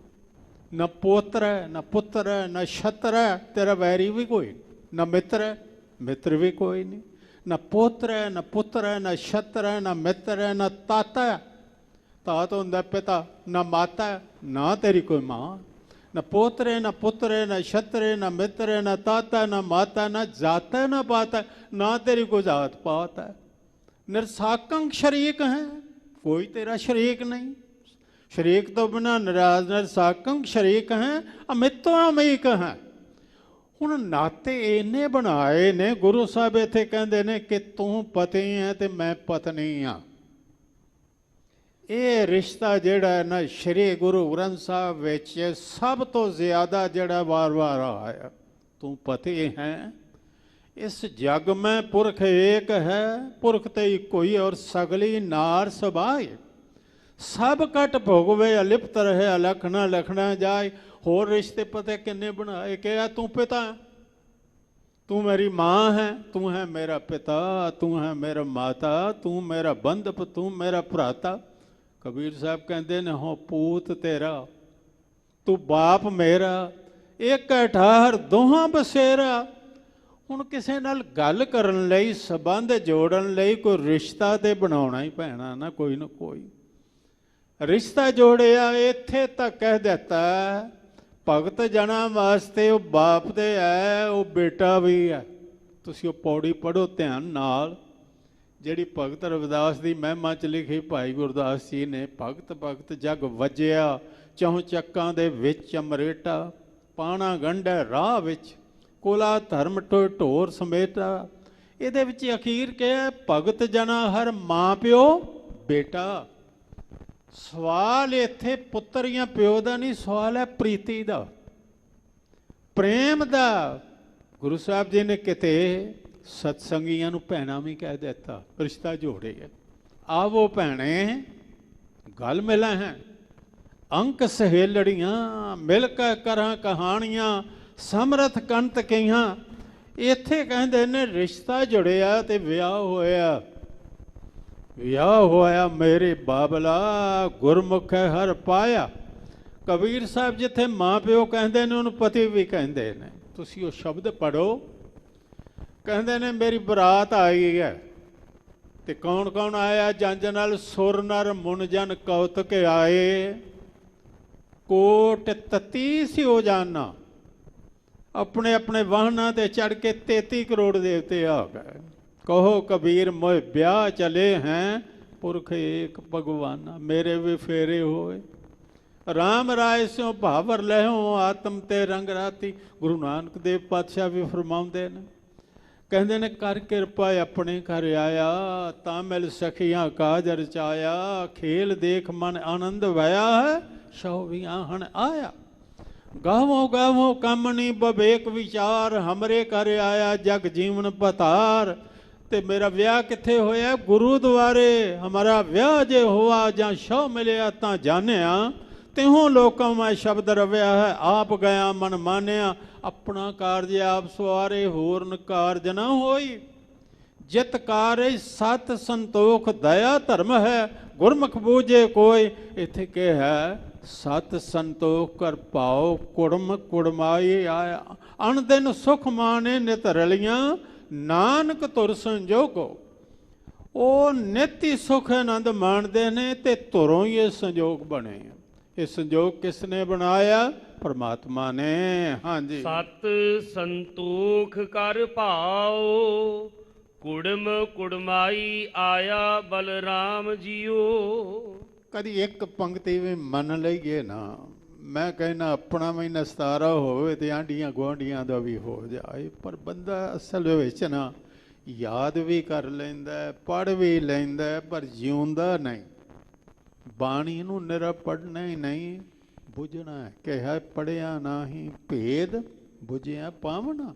ਨਾ ਪੋਤਰ ਹੈ ਨਾ ਪੁੱਤਰ ਹੈ, ਨਾ ਛਤਰ ਹੈ, ਤੇਰਾ ਵੈਰੀ ਵੀ ਕੋਈ ਨਹੀਂ, ਨਾ ਮਿੱਤਰ ਹੈ, ਮਿੱਤਰ ਵੀ ਕੋਈ ਨਹੀਂ, ਨਾ ਪੋਤਰ ਹੈ ਨਾ ਪੁੱਤਰ ਹੈ, ਨਾ ਛਤਰ ਹੈ, ਨਾ ਮਿੱਤਰ ਹੈ, ਨਾ ਤਾਤਾ ਹੈ, ਤਾਤ ਹੁੰਦਾ ਪਿਤਾ, ਨਾ ਮਾਤਾ ਹੈ, ਨਾ ਤੇਰੀ ਕੋਈ ਮਾਂ, ਨਾ ਪੋਤਰ ਹੈ ਨਾ ਪੁੱਤਰ ਹੈ, ਨਾ ਛਤਰ ਹੈ, ਨਾ ਮਿੱਤਰ ਹੈ, ਨਾ ਤਾਤਾ, ਨਾ ਮਾਤਾ, ਨਾ ਜਾਤ ਹੈ ਨਾ ਪਾਤ ਹੈ, ਨਾ ਤੇਰੀ ਕੋਈ ਜਾਤ ਪਾਤ ਹੈ। ਨਿਰਸਾਕੰ ਸ਼ਰੀਕ ਹੈ, ਕੋਈ ਤੇਰਾ ਸ਼ਰੀਕ ਨਹੀਂ, ਸ਼ਰੀਕ ਤੋਂ ਬਿਨਾਂ ਨਿਰਾਜ। ਨਿਰਸਾਕੰ ਸ਼ਰੀਕ ਹੈ, ਅਮਿਤੋ ਅਮੀਕ ਹੈ। ਹੁਣ ਨਾਤੇ ਇੰਨੇ ਬਣਾਏ ਨੇ। ਗੁਰੂ ਸਾਹਿਬ ਇੱਥੇ ਕਹਿੰਦੇ ਨੇ ਕਿ ਤੂੰ ਪਤੀ ਹੈ ਤੇ ਮੈਂ ਪਤਨੀ ਹਾਂ। ਇਹ ਰਿਸ਼ਤਾ ਜਿਹੜਾ ਹੈ ਨਾ, ਸ਼੍ਰੀ ਗੁਰੂ ਗ੍ਰੰਥ ਸਾਹਿਬ ਵਿੱਚ ਸਭ ਤੋਂ ਜ਼ਿਆਦਾ ਜਿਹੜਾ ਵਾਰ-ਵਾਰ ਆਇਆ, ਤੂੰ ਪਤੀ ਹੈ। ਇਸ ਜਗ ਮੈਂ ਪੁਰਖ ਏਕ ਹੈ, ਪੁਰਖ ਤੇ ਕੋਈ ਔਰ ਸਗਲੀ ਨਾਰ ਸਬਾਏ, ਸਭ ਕਟ ਭੋਗਵੇ ਅਲਿਪਤ ਰਹੇ, ਅਲਖ ਨਾ ਲਖਣਾ ਜਾਏ। ਹੋਰ ਰਿਸ਼ਤੇ ਪਤਾ ਕਿੰਨੇ ਬਣਾਏ। ਕਿਹਾ ਤੂੰ ਪਿਤਾ, ਤੂੰ ਮੇਰੀ ਮਾਂ ਹੈ, ਤੂੰ ਹੈ ਮੇਰਾ ਪਿਤਾ, ਤੂੰ ਹੈ ਮੇਰਾ ਮਾਤਾ, ਤੂੰ ਮੇਰਾ ਬੰਧਪ, ਤੂੰ ਮੇਰਾ ਭਰਾਤਾ। ਕਬੀਰ ਸਾਹਿਬ ਕਹਿੰਦੇ ਨੇ ਹੋ ਪੂਤ ਤੇਰਾ ਤੂੰ ਬਾਪ ਮੇਰਾ, ਇੱਕ ਠਾਹਰ ਦੋਹਾਂ ਬਸੇਰਾ। ਹੁਣ ਕਿਸੇ ਨਾਲ ਗੱਲ ਕਰਨ ਲਈ, ਸੰਬੰਧ ਜੋੜਨ ਲਈ ਕੋਈ ਰਿਸ਼ਤਾ ਤੇ ਬਣਾਉਣਾ ਹੀ ਪੈਣਾ ਨਾ ਕੋਈ ਰਿਸ਼ਤਾ ਜੋੜਿਆ। ਇੱਥੇ ਤੱਕ ਕਹਿ ਦਿੱਤਾ ਭਗਤ ਜਨਾਂ ਵਾਸਤੇ ਉਹ ਬਾਪ ਤੇ ਹੈ, ਉਹ ਬੇਟਾ ਵੀ ਹੈ। ਤੁਸੀਂ ਉਹ ਪੌੜੀ ਪੜ੍ਹੋ ਧਿਆਨ ਨਾਲ, ਜਿਹੜੀ ਭਗਤ ਰਵਿਦਾਸ ਦੀ ਮਹਿਮਾ 'ਚ ਲਿਖੀ ਭਾਈ ਗੁਰਦਾਸ ਜੀ ਨੇ। ਭਗਤ ਭਗਤ ਜਗ ਵੱਜਿਆ, ਚੌਂ ਚੱਕਾਂ ਦੇ ਵਿੱਚ ਅਮਰੇਟਾ, ਪਾਣਾ ਗੰਢੈ ਰਾਹ ਵਿੱਚ, ਕੋਲਾ ਧਰਮ ਟੋਏ ਢੋਰ ਸਮੇਟਾ। ਇਹਦੇ ਵਿੱਚ ਅਖੀਰ ਕਿਹਾ ਭਗਤ ਜਨਾ ਹਰ ਮਾਂ ਪਿਓ ਬੇਟਾ। ਸਵਾਲ ਇੱਥੇ ਪੁੱਤਰ ਜਾਂ ਪਿਓ ਦਾ ਨਹੀਂ, ਸਵਾਲ ਹੈ ਪ੍ਰੀਤੀ ਦਾ, ਪ੍ਰੇਮ ਦਾ। ਗੁਰੂ ਸਾਹਿਬ ਜੀ ਨੇ ਕਿਤੇ ਸਤਸੰਗੀਆਂ ਨੂੰ ਭੈਣਾਂ ਵੀ ਕਹਿ ਦਿੱਤਾ, ਰਿਸ਼ਤਾ ਜੋੜੇ ਹੈ। ਆਵੋ ਭੈਣੇ ਗਲ ਮਿਲਾਂ ਹੈ, ਅੰਕ ਸਹੇਲੜੀਆਂ, ਮਿਲ ਕੇ ਕਰਾਂ ਕਹਾਣੀਆਂ, ਸਮਰਥ ਕੰਤ ਕਈਆਂ। ਇੱਥੇ ਕਹਿੰਦੇ ਨੇ ਰਿਸ਼ਤਾ ਜੁੜਿਆ ਤੇ ਵਿਆਹ ਹੋਇਆ। ਵਿਆਹ ਹੋਇਆ ਮੇਰੇ ਬਾਬਲਾ, ਗੁਰਮੁਖ ਹੈ ਹਰ ਪਾਇਆ। ਕਬੀਰ ਸਾਹਿਬ ਜਿੱਥੇ ਮਾਂ ਪਿਓ ਕਹਿੰਦੇ ਨੇ ਉਹਨੂੰ ਪਤੀ ਵੀ ਕਹਿੰਦੇ ਨੇ। ਤੁਸੀਂ ਉਹ ਸ਼ਬਦ ਪੜ੍ਹੋ, ਕਹਿੰਦੇ ਨੇ ਮੇਰੀ ਬਰਾਤ ਆਈ ਹੈ ਤੇ ਕੌਣ ਕੌਣ ਆਇਆ? ਜੰਜ ਨਾਲ ਸੁਰ ਨਰ ਮੁਨ ਜਨ ਕੌਤਕ ਆਏ, ਕੋਟ ਤਤੀ ਸਿਓ ਜਾਨਾ। ਆਪਣੇ ਆਪਣੇ ਵਾਹਨਾਂ ਤੇ ਚੜ ਕੇ 33 ਕਰੋੜ ਦੇਵਤੇ ਆ ਗਏ। ਕਹੋ ਕਬੀਰ ਮੋਏ ਵਿਆਹ ਚਲੇ ਹੈਂ, ਪੁਰਖ ਏਕ ਭਗਵਾਨਾ। ਮੇਰੇ ਵੀ ਫੇਰੇ ਹੋਏ, ਰਾਮ ਰਾਏ ਸਿਓ ਭਾਵਰ ਲਹਿਓ, ਆਤਮ ਤੇ ਰੰਗ ਰਾਤੀ। ਗੁਰੂ ਨਾਨਕ ਦੇਵ ਪਾਤਸ਼ਾਹ ਵੀ ਫਰਮਾਉਂਦੇ ਨੇ, ਕਹਿੰਦੇ ਨੇ ਕਰ ਕਿਰਪਾ ਆਪਣੇ ਘਰ ਆਇਆ, ਤਾਂ ਮਿਲ ਸਖੀਆਂ ਕਾਜ ਰਚਾਇਆ। ਖੇਲ ਦੇਖ ਮਨ ਆਨੰਦ ਵਇਆ ਹੈ, ਸੋ ਵੀ ਆਹਣ ਆਇਆ। ਗਾਵੋ ਗਾਵੋ ਕਾਮਣੀ ਬਵੇਕ ਵਿਚਾਰ, ਹਮਰੇ ਘਰ ਆਇਆ ਜਗ ਜੀਵਨ ਪਤਾਰ। ਤੇ ਮੇਰਾ ਵਿਆਹ ਕਿੱਥੇ ਹੋਇਆ? ਗੁਰੂਦੁਆਰੇ। ਹਮਾਰਾ ਵਿਆਹ ਜੇ ਹੋਆ ਜਾਂ ਸ਼ੋ ਮਿਲਿਆ ਤਾਂ ਜਾਣਿਆ, ਤਿਹੋਂ ਲੋਕਾਂ ਮੈਂ ਸ਼ਬਦ ਰਵਿਆ ਹੈ। ਆਪ ਗਿਆ ਮਨ ਮਾਨਿਆ, ਆਪਣਾ ਕਾਰਜ ਆਪ ਸਵਾਰੇ, ਹੋਰਨ ਕਾਰਜ ਨਾ ਹੋਈ। ਜਿਤ ਕਾਰਜ ਸਤ ਸੰਤੋਖ ਦਇਆ ਧਰਮ ਹੈ, ਗੁਰਮੁਖ ਬੂਝੇ ਕੋਈ। ਇੱਥੇ ਕਿ ਹੈ ਸਤ ਸੰਤੋਖ ਕਰ ਪਾਓ, ਕੁੜਮ ਕੁੜਮਾਈ ਆਇਆ। ਅਣ ਦਿਨ ਸੁਖ ਮਾਣੇ ਨਿਤ ਰਲੀਆਂ, ਨਾਨਕ ਧੁਰ ਸੰਜੋਗੋ। ਉਹ ਨਿਤ ਹੀ ਸੁਖ ਆਨੰਦ ਮਾਣਦੇ ਨੇ ਤੇ ਧੁਰੋਂ ਹੀ ਇਹ ਸੰਜੋਗ ਬਣੇ। ਇਹ ਸੰਜੋਗ ਕਿਸ ਨੇ ਬਣਾਇਆ? ਪਰਮਾਤਮਾ ਨੇ। ਹਾਂਜੀ, ਸਤ ਸੰਤੋਖ ਕਰ ਭਾਓ, ਕੁੜਮ ਕੁੜਮਾਈ ਆਇਆ ਬਲਰਾਮ ਜੀਓ। ਕਦੀ ਇੱਕ ਪੰਕਤੀ ਵੀ ਮੰਨ ਲਈਏ ਨਾ, ਮੈਂ ਕਹਿੰਦਾ ਆਪਣਾ ਵੀ ਨਸਤਾਰਾ ਹੋਵੇ ਤੇ ਆਂਢੀਆਂ ਗੁਆਂਢੀਆਂ ਦਾ ਵੀ ਹੋ ਜਾਏ। ਪਰ ਬੰਦਾ ਅਸਲ ਵਿੱਚ ਨਾ ਯਾਦ ਵੀ ਕਰ ਲੈਂਦਾ, ਪੜ੍ਹ ਵੀ ਲੈਂਦਾ, ਪਰ ਜਿਉਂਦਾ ਨਹੀਂ। ਬਾਣੀ ਨੂੰ ਨਿਰਾ ਪੜ੍ਹਨਾ ਹੀ ਨਹੀਂ, ਬੁੱਝਣਾ ਹੈ। ਕਿਹਾ ਪੜ੍ਹਿਆ ਨਹੀਂ ਭੇਦ, ਬੁੱਝਿਆ ਪਾਵਣਾ।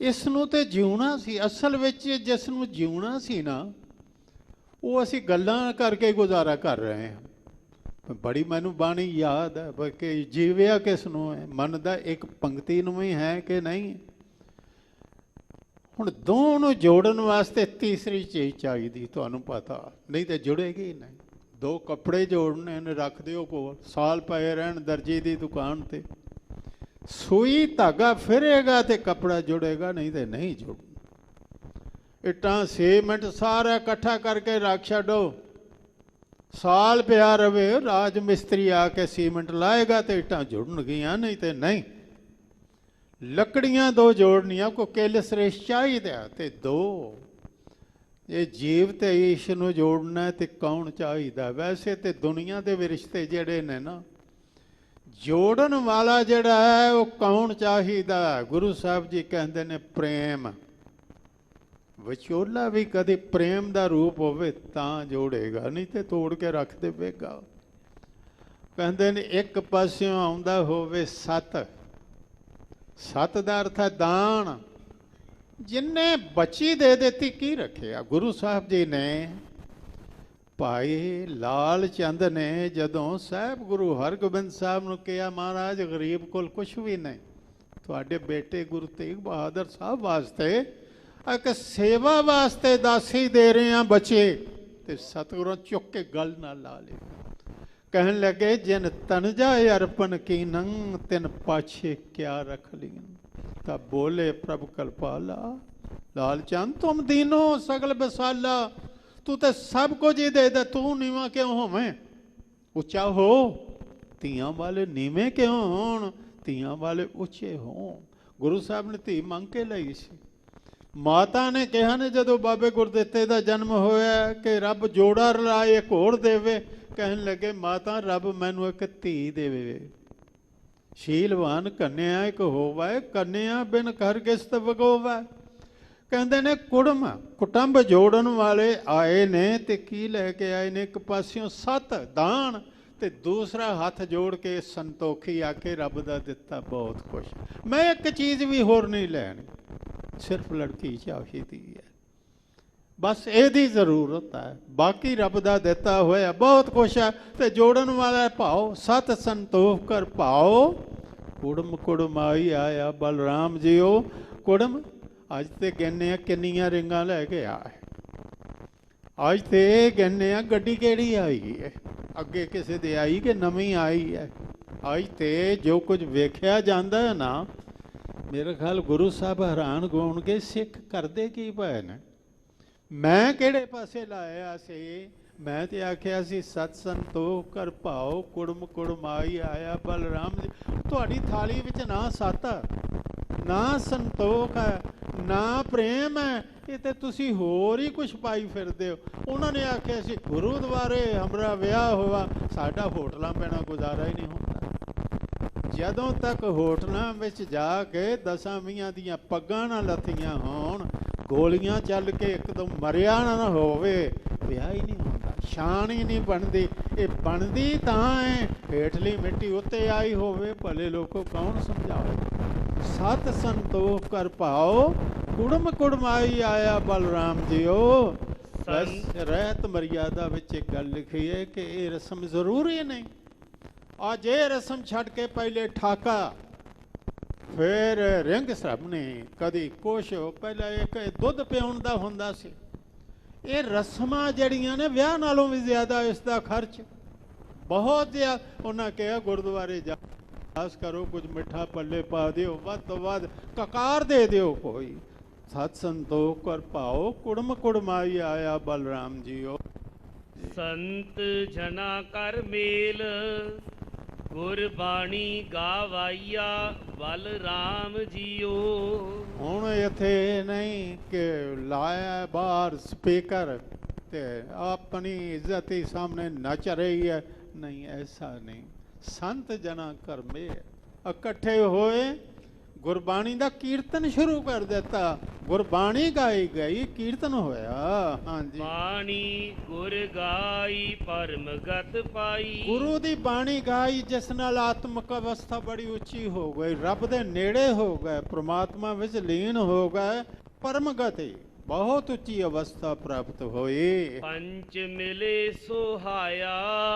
ਇਸ ਨੂੰ ਤੇ ਜਿਉਣਾ ਸੀ। ਅਸਲ ਵਿੱਚ ਜਿਸ ਨੂੰ ਜਿਉਣਾ ਸੀ ਨਾ, ਉਹ ਅਸੀਂ ਗੱਲਾਂ ਕਰਕੇ ਗੁਜ਼ਾਰਾ ਕਰ ਰਹੇ ਹਾਂ। ਬੜੀ ਮੈਨੂੰ ਬਾਣੀ ਯਾਦ ਹੈ ਕਿ ਜੀਵਿਆ ਕਿਸ ਨੂੰ ਹੈ, ਮਨ ਦਾ ਇੱਕ ਪੰਕਤੀ ਨੂੰ ਵੀ ਹੈ ਕਿ ਨਹੀਂ। ਹੁਣ ਦੋਵਾਂ ਨੂੰ ਜੋੜਨ ਵਾਸਤੇ ਤੀਸਰੀ ਚੀਜ਼ ਚਾਹੀਦੀ, ਤੁਹਾਨੂੰ ਪਤਾ, ਨਹੀਂ ਤੇ ਜੁੜੇਗੀ ਹੀ ਨਹੀਂ। ਦੋ ਕੱਪੜੇ ਜੋੜਨੇ ਨੇ, ਰੱਖ ਦਿਓ ਕੋਲ, ਸਾਲ ਪਏ ਰਹਿਣ ਦਰਜੀ ਦੀ ਦੁਕਾਨ ਤੇ। ਸੂਈ ਧਾਗਾ ਫਿਰੇਗਾ ਤੇ ਕੱਪੜਾ ਜੁੜੇਗਾ, ਨਹੀਂ ਤੇ ਨਹੀਂ ਜੁੜਨਾ। ਇੱਟਾਂ ਸੀਮੈਂਟ ਸਾਰਾ ਇਕੱਠਾ ਕਰਕੇ ਰੱਖ ਛੱਡੋ, ਸਾਲ ਪਿਆ ਰਵੇ, ਰਾਜ ਮਿਸਤਰੀ ਆ ਕੇ ਸੀਮੈਂਟ ਲਾਏਗਾ ਤੇ ਇੱਟਾਂ ਜੁੜਨਗੀਆਂ, ਨਹੀਂ ਤੇ ਨਹੀਂ। ਲੱਕੜੀਆਂ ਦੋ ਜੋੜਨੀਆਂ, ਕੋ ਕਿੱਲ ਸ੍ਰੇਸ਼ ਚਾਹੀਦਾ ਤੇ ਦੋ। ਇਹ ਜੀਵ ਤੇ ਈਸ਼ ਨੂੰ ਜੋੜਨਾ ਤੇ ਕੌਣ ਚਾਹੀਦਾ? ਵੈਸੇ ਤੇ ਦੁਨੀਆ ਦੇ ਵੀ ਰਿਸ਼ਤੇ ਜਿਹੜੇ ਨੇ ਨਾ, ਜੋੜਨ ਵਾਲਾ ਜਿਹੜਾ ਹੈ ਉਹ ਕੌਣ ਚਾਹੀਦਾ? ਗੁਰੂ ਸਾਹਿਬ ਜੀ ਕਹਿੰਦੇ ਨੇ ਪ੍ਰੇਮ। ਵਿਚੋਲਾ ਵੀ ਕਦੇ ਪ੍ਰੇਮ ਦਾ ਰੂਪ ਹੋਵੇ ਤਾਂ ਜੋੜੇਗਾ, ਨਹੀਂ ਤੇ ਤੋੜ ਕੇ ਰੱਖ ਦੇਵੇਗਾ। ਕਹਿੰਦੇ ਨੇ ਇੱਕ ਪਾਸਿਓਂ ਆਉਂਦਾ ਹੋਵੇ ਸਤ। ਸਤ ਦਾ ਅਰਥ ਹੈ ਦਾਨ। ਜਿੰਨੇ ਬਚੀ ਦੇ ਦਿੱਤੀ ਕੀ ਰੱਖਿਆ? ਗੁਰੂ ਸਾਹਿਬ ਜੀ ਨੇ, ਭਾਈ ਲਾਲ ਚੰਦ ਨੇ ਜਦੋਂ ਸਾਹਿਬ ਗੁਰੂ ਹਰਗੋਬਿੰਦ ਸਾਹਿਬ ਨੂੰ ਕਿਹਾ, ਮਹਾਰਾਜ ਗਰੀਬ ਕੋਲ ਕੁਛ ਵੀ ਨਹੀਂ, ਤੁਹਾਡੇ ਬੇਟੇ ਗੁਰੂ ਤੇਗ ਬਹਾਦਰ ਸਾਹਿਬ ਵਾਸਤੇ ਇੱਕ ਸੇਵਾ ਵਾਸਤੇ ਦਾਸੀ ਦੇ ਰਹੇ ਹਾਂ ਬੱਚੇ, ਤੇ ਸਤਿਗੁਰਾਂ ਚੁੱਕ ਕੇ ਗਲ ਨਾਲ ਲਾ ਲਈ। ਕਹਿਣ ਲੱਗੇ ਜਿਨ ਤਨਜਾ ਅਰਪਨ ਕੀਨੰ ਤਿਨ ਪਾਛੇ ਕਿਆ ਰਖ ਲੀਨ। ਤਾਂ ਬੋਲੇ ਪ੍ਰਭ ਕਲਪਾਲਾ ਲਾਲ ਚੰਦ ਤੁਮ ਦੀਨੋ ਸਗਲ ਬਸਾਲਾ। ਤੂੰ ਤੇ ਸਭ ਕੁਝ ਹੀ ਦੇ ਦੇ, ਤੂੰ ਨੀਵਾਂ ਕਿਉਂ ਹੋਵੇਂ? ਉੱਚਾ ਹੋ। ਧੀਆਂ ਵਾਲੇ ਨੀਵੇਂ ਕਿਉਂ ਹੋਣ? ਧੀਆਂ ਵਾਲੇ ਉੱਚੇ ਹੋਣ। ਗੁਰੂ ਸਾਹਿਬ ਨੇ ਧੀ ਮੰਗ ਕੇ ਲਈ ਸੀ। ਮਾਤਾ ਨੇ ਕਿਹਾ ਨੇ ਜਦੋਂ ਬਾਬੇ ਗੁਰਦਿੱਤੇ ਦਾ ਜਨਮ ਹੋਇਆ ਕਿ ਰੱਬ ਜੋੜਾ ਰਲਾਏ ਇੱਕ ਹੋਰ ਦੇਵੇ। ਕਹਿਣ ਲੱਗੇ ਮਾਤਾ ਰੱਬ ਮੈਨੂੰ ਇੱਕ ਧੀ ਦੇਵੇ। ਸ਼ੀਲਵਾਨ ਕੰਨਿਆ ਇੱਕ ਹੋਵੇ, ਕੰਨਿਆ ਬਿਨ ਘਰ ਗਿਸਤ ਵਗੋਵੇ। ਕਹਿੰਦੇ ਨੇ ਕੁਟੁੰਬ ਜੋੜਨ ਵਾਲੇ ਆਏ ਨੇ ਤੇ ਕੀ ਲੈ ਕੇ ਆਏ ਨੇ? ਇੱਕ ਪਾਸਿਓਂ 7 ਦਾਨ ਤੇ ਦੂਸਰਾ ਹੱਥ ਜੋੜ ਕੇ ਸੰਤੋਖੀ ਆ ਕੇ ਰੱਬ ਦਾ ਦਿੱਤਾ ਬਹੁਤ ਖੁਸ਼। ਮੈਂ ਇੱਕ ਚੀਜ਼ ਵੀ ਹੋਰ ਨਹੀਂ ਲੈਣੀ, ਸਿਰਫ ਲੜਕੀ ਚਾਹੀਦੀ ਹੈ, ਬਸ ਇਹਦੀ ਜ਼ਰੂਰਤ ਹੈ, ਬਾਕੀ ਰੱਬ ਦਾ ਦਿੱਤਾ ਹੋਇਆ ਬਹੁਤ ਕੁਛ ਹੈ। ਤੇ ਜੋੜਨ ਵਾਲਾ ਭਾਓ 7 ਸੰਤੋਖ ਕਰ ਭਾਓ। ਕੁੜਮ ਆਈ ਆਇਆ ਬਲਰਾਮ ਜੀਓ। ਕੁੜਮ ਅੱਜ ਤੇ ਕਹਿੰਦੇ ਆ ਕਿੰਨੀਆਂ ਰਿੰਗਾਂ ਲੈ ਕੇ ਆਏ। ਅੱਜ ਤੇ ਕਹਿੰਦੇ ਆ ਗੱਡੀ ਕਿਹੜੀ ਆਈ ਹੈ, ਅੱਗੇ ਕਿਸੇ ਦੇ ਆਈ ਕਿ ਨਵੀਂ ਆਈ ਹੈ। ਅੱਜ ਤੇ ਜੋ ਕੁਝ ਵੇਖਿਆ ਜਾਂਦਾ ਹੈ ਨਾ, ਮੇਰੇ ਖਿਆਲ ਗੁਰੂ ਸਾਹਿਬ ਹੈਰਾਨ ਹੋਣਗੇ ਸਿੱਖ ਕਰਦੇ ਕੀ ਪਏ ਨੇ। ਮੈਂ ਕਿਹੜੇ ਪਾਸੇ ਲਾਇਆ ਸੀ? ਮੈਂ ਤੇ ਆਖਿਆ ਸੀ ਸਤ ਸੰਤੋਖ ਕਰ ਭਾਓ ਕੁੜਮ ਆਈ ਆਇਆ ਬਲਰਾਮ ਜੀ। ਤੁਹਾਡੀ ਥਾਲੀ ਵਿੱਚ ਨਾ ਸਤ, ਨਾ ਸੰਤੋਖ ਹੈ, ਨਾ ਪ੍ਰੇਮ ਹੈ, ਇਹ ਤੇ ਤੁਸੀਂ ਹੋਰ ਹੀ ਕੁਛ ਪਾਈ ਫਿਰਦੇ ਹੋ। ਉਹਨਾਂ ਨੇ ਆਖਿਆ ਸੀ ਗੁਰੂਦੁਆਰੇ ਹਮਾਰਾ ਵਿਆਹ ਹੋਇਆ, ਸਾਡਾ ਹੋਟਲਾਂ ਪੈਣਾ ਗੁਜ਼ਾਰਾ ਹੀ ਨਹੀਂ ਹੁੰਦਾ। ਜਦੋਂ ਤੱਕ ਹੋਟਲਾਂ ਵਿੱਚ ਜਾ ਕੇ 10-20 ਦੀਆਂ ਪੱਗਾਂ ਨਾ ਲੱਥੀਆਂ ਹੋਣ, ਗੋਲੀਆਂ ਚੱਲ ਕੇ ਇੱਕਦਮ ਮਰਿਆ ਨਾ ਹੋਵੇ, ਵਿਆਹ ਹੀ ਨਹੀਂ ਹੁੰਦਾ, ਸ਼ਾਨ ਹੀ ਨਹੀਂ ਬਣਦੀ। ਇਹ ਬਣਦੀ ਤਾਂ ਹੈ ਹੇਠਲੀ ਮਿੱਟੀ ਉੱਤੇ ਆਈ ਹੋਵੇ। ਭਲੇ ਲੋਕੋ ਕੌਣ ਸਮਝਾਵੇ? 7 ਸੰਤੋਖ ਕਰ ਭਾਓ ਕੁੜਮ ਆਈ ਆਇਆ ਬਲਰਾਮ ਜੀਓ। ਬਸ ਰਹਿਤ ਮਰਿਆਦਾ ਵਿੱਚ ਇੱਕ ਗੱਲ ਲਿਖੀ ਹੈ ਕਿ ਇਹ ਰਸਮ ਜ਼ਰੂਰੀ ਨਹੀਂ। ਅੱਜ ਇਹ ਰਸਮ ਛੱਡ ਕੇ ਪਹਿਲੇ ਠਾਕਾ, ਫਿਰ ਰਿੰਗ ਸਰਬਣੀ, ਕਦੀ ਕੁਛ। ਪਹਿਲਾਂ ਇੱਕ ਦੁੱਧ ਪਿਆਉਣ ਦਾ ਹੁੰਦਾ ਸੀ। ਇਹ ਰਸਮਾਂ ਜਿਹੜੀਆਂ ਨੇ ਵਿਆਹ ਨਾਲੋਂ ਵੀ ਜ਼ਿਆਦਾ ਇਸ ਦਾ ਖਰਚ ਬਹੁਤ ਜ਼ਿਆਦਾ। ਉਹਨਾਂ ਕਿਹਾ ਗੁਰਦੁਆਰੇ ਜਾ ਕਰੋ, ਕੁਝ ਮਿੱਠਾ ਪੱਲੇ ਪਾ ਦਿਓ, ਵੱਧ ਤੋਂ ਵੱਧ ਕਕਾਰ ਦੇ ਦਿਓ ਕੋਈ। 7 ਸੰਤੋਖ ਕਰ ਭਾਓ ਕੁੜਮ ਆਈ ਆਇਆ ਬਲਰਾਮ ਜੀਓ। ਸੰਤ ਜਨਾ ਕਰ ਮੇਲ ਗੁਰਬਾਣੀ ਗਾਵਾਈਆ ਬਲਰਾਮ ਜੀਓ। ਹੁਣ ਇੱਥੇ ਨਹੀਂ ਕਿ ਲਾਇਆ ਬਾਹਰ ਸਪੀਕਰ ਤੇ ਆਪਣੀ ਇੱਜ਼ਤ ਹੀ ਸਾਹਮਣੇ ਨੱਚ ਰਹੀ ਹੈ, ਨਹੀਂ, ਐਸਾ ਨਹੀਂ। ਸੰਤ ਜਨਾ ਕਰ ਮੇਲ ਇਕੱਠੇ ਹੋਏ, ਗੁਰਬਾਣੀ ਦਾ ਕੀਰਤਨ ਸ਼ੁਰੂ ਕਰ ਦਿੱਤਾ। ਗੁਰਬਾਣੀ ਗਾਈ ਗਈ, ਕੀਰਤਨ ਹੋਇਆ। ਹਾਂਜੀ, ਬਾਣੀ ਗੁਰ ਗਾਈ ਪਰਮ ਗਤ ਪਾਈ। ਗੁਰੂ ਦੀ ਬਾਣੀ ਗਾਈ ਜਿਸ ਨਾਲ ਆਤਮਿਕ ਅਵਸਥਾ ਬੜੀ ਉੱਚੀ ਹੋ ਗਈ, ਰੱਬ ਦੇ ਨੇੜੇ ਹੋ ਗਏ, ਪ੍ਰਮਾਤਮਾ ਵਿੱਚ ਲੀਨ ਹੋ ਗਏ, ਪਰਮ ਗਤੀ ਬਹੁਤ ਉੱਚੀ ਅਵਸਥਾ ਪ੍ਰਾਪਤ ਹੋਈ। ਪੰਚ ਮਿਲੇ ਸੁਹਾਇਆ।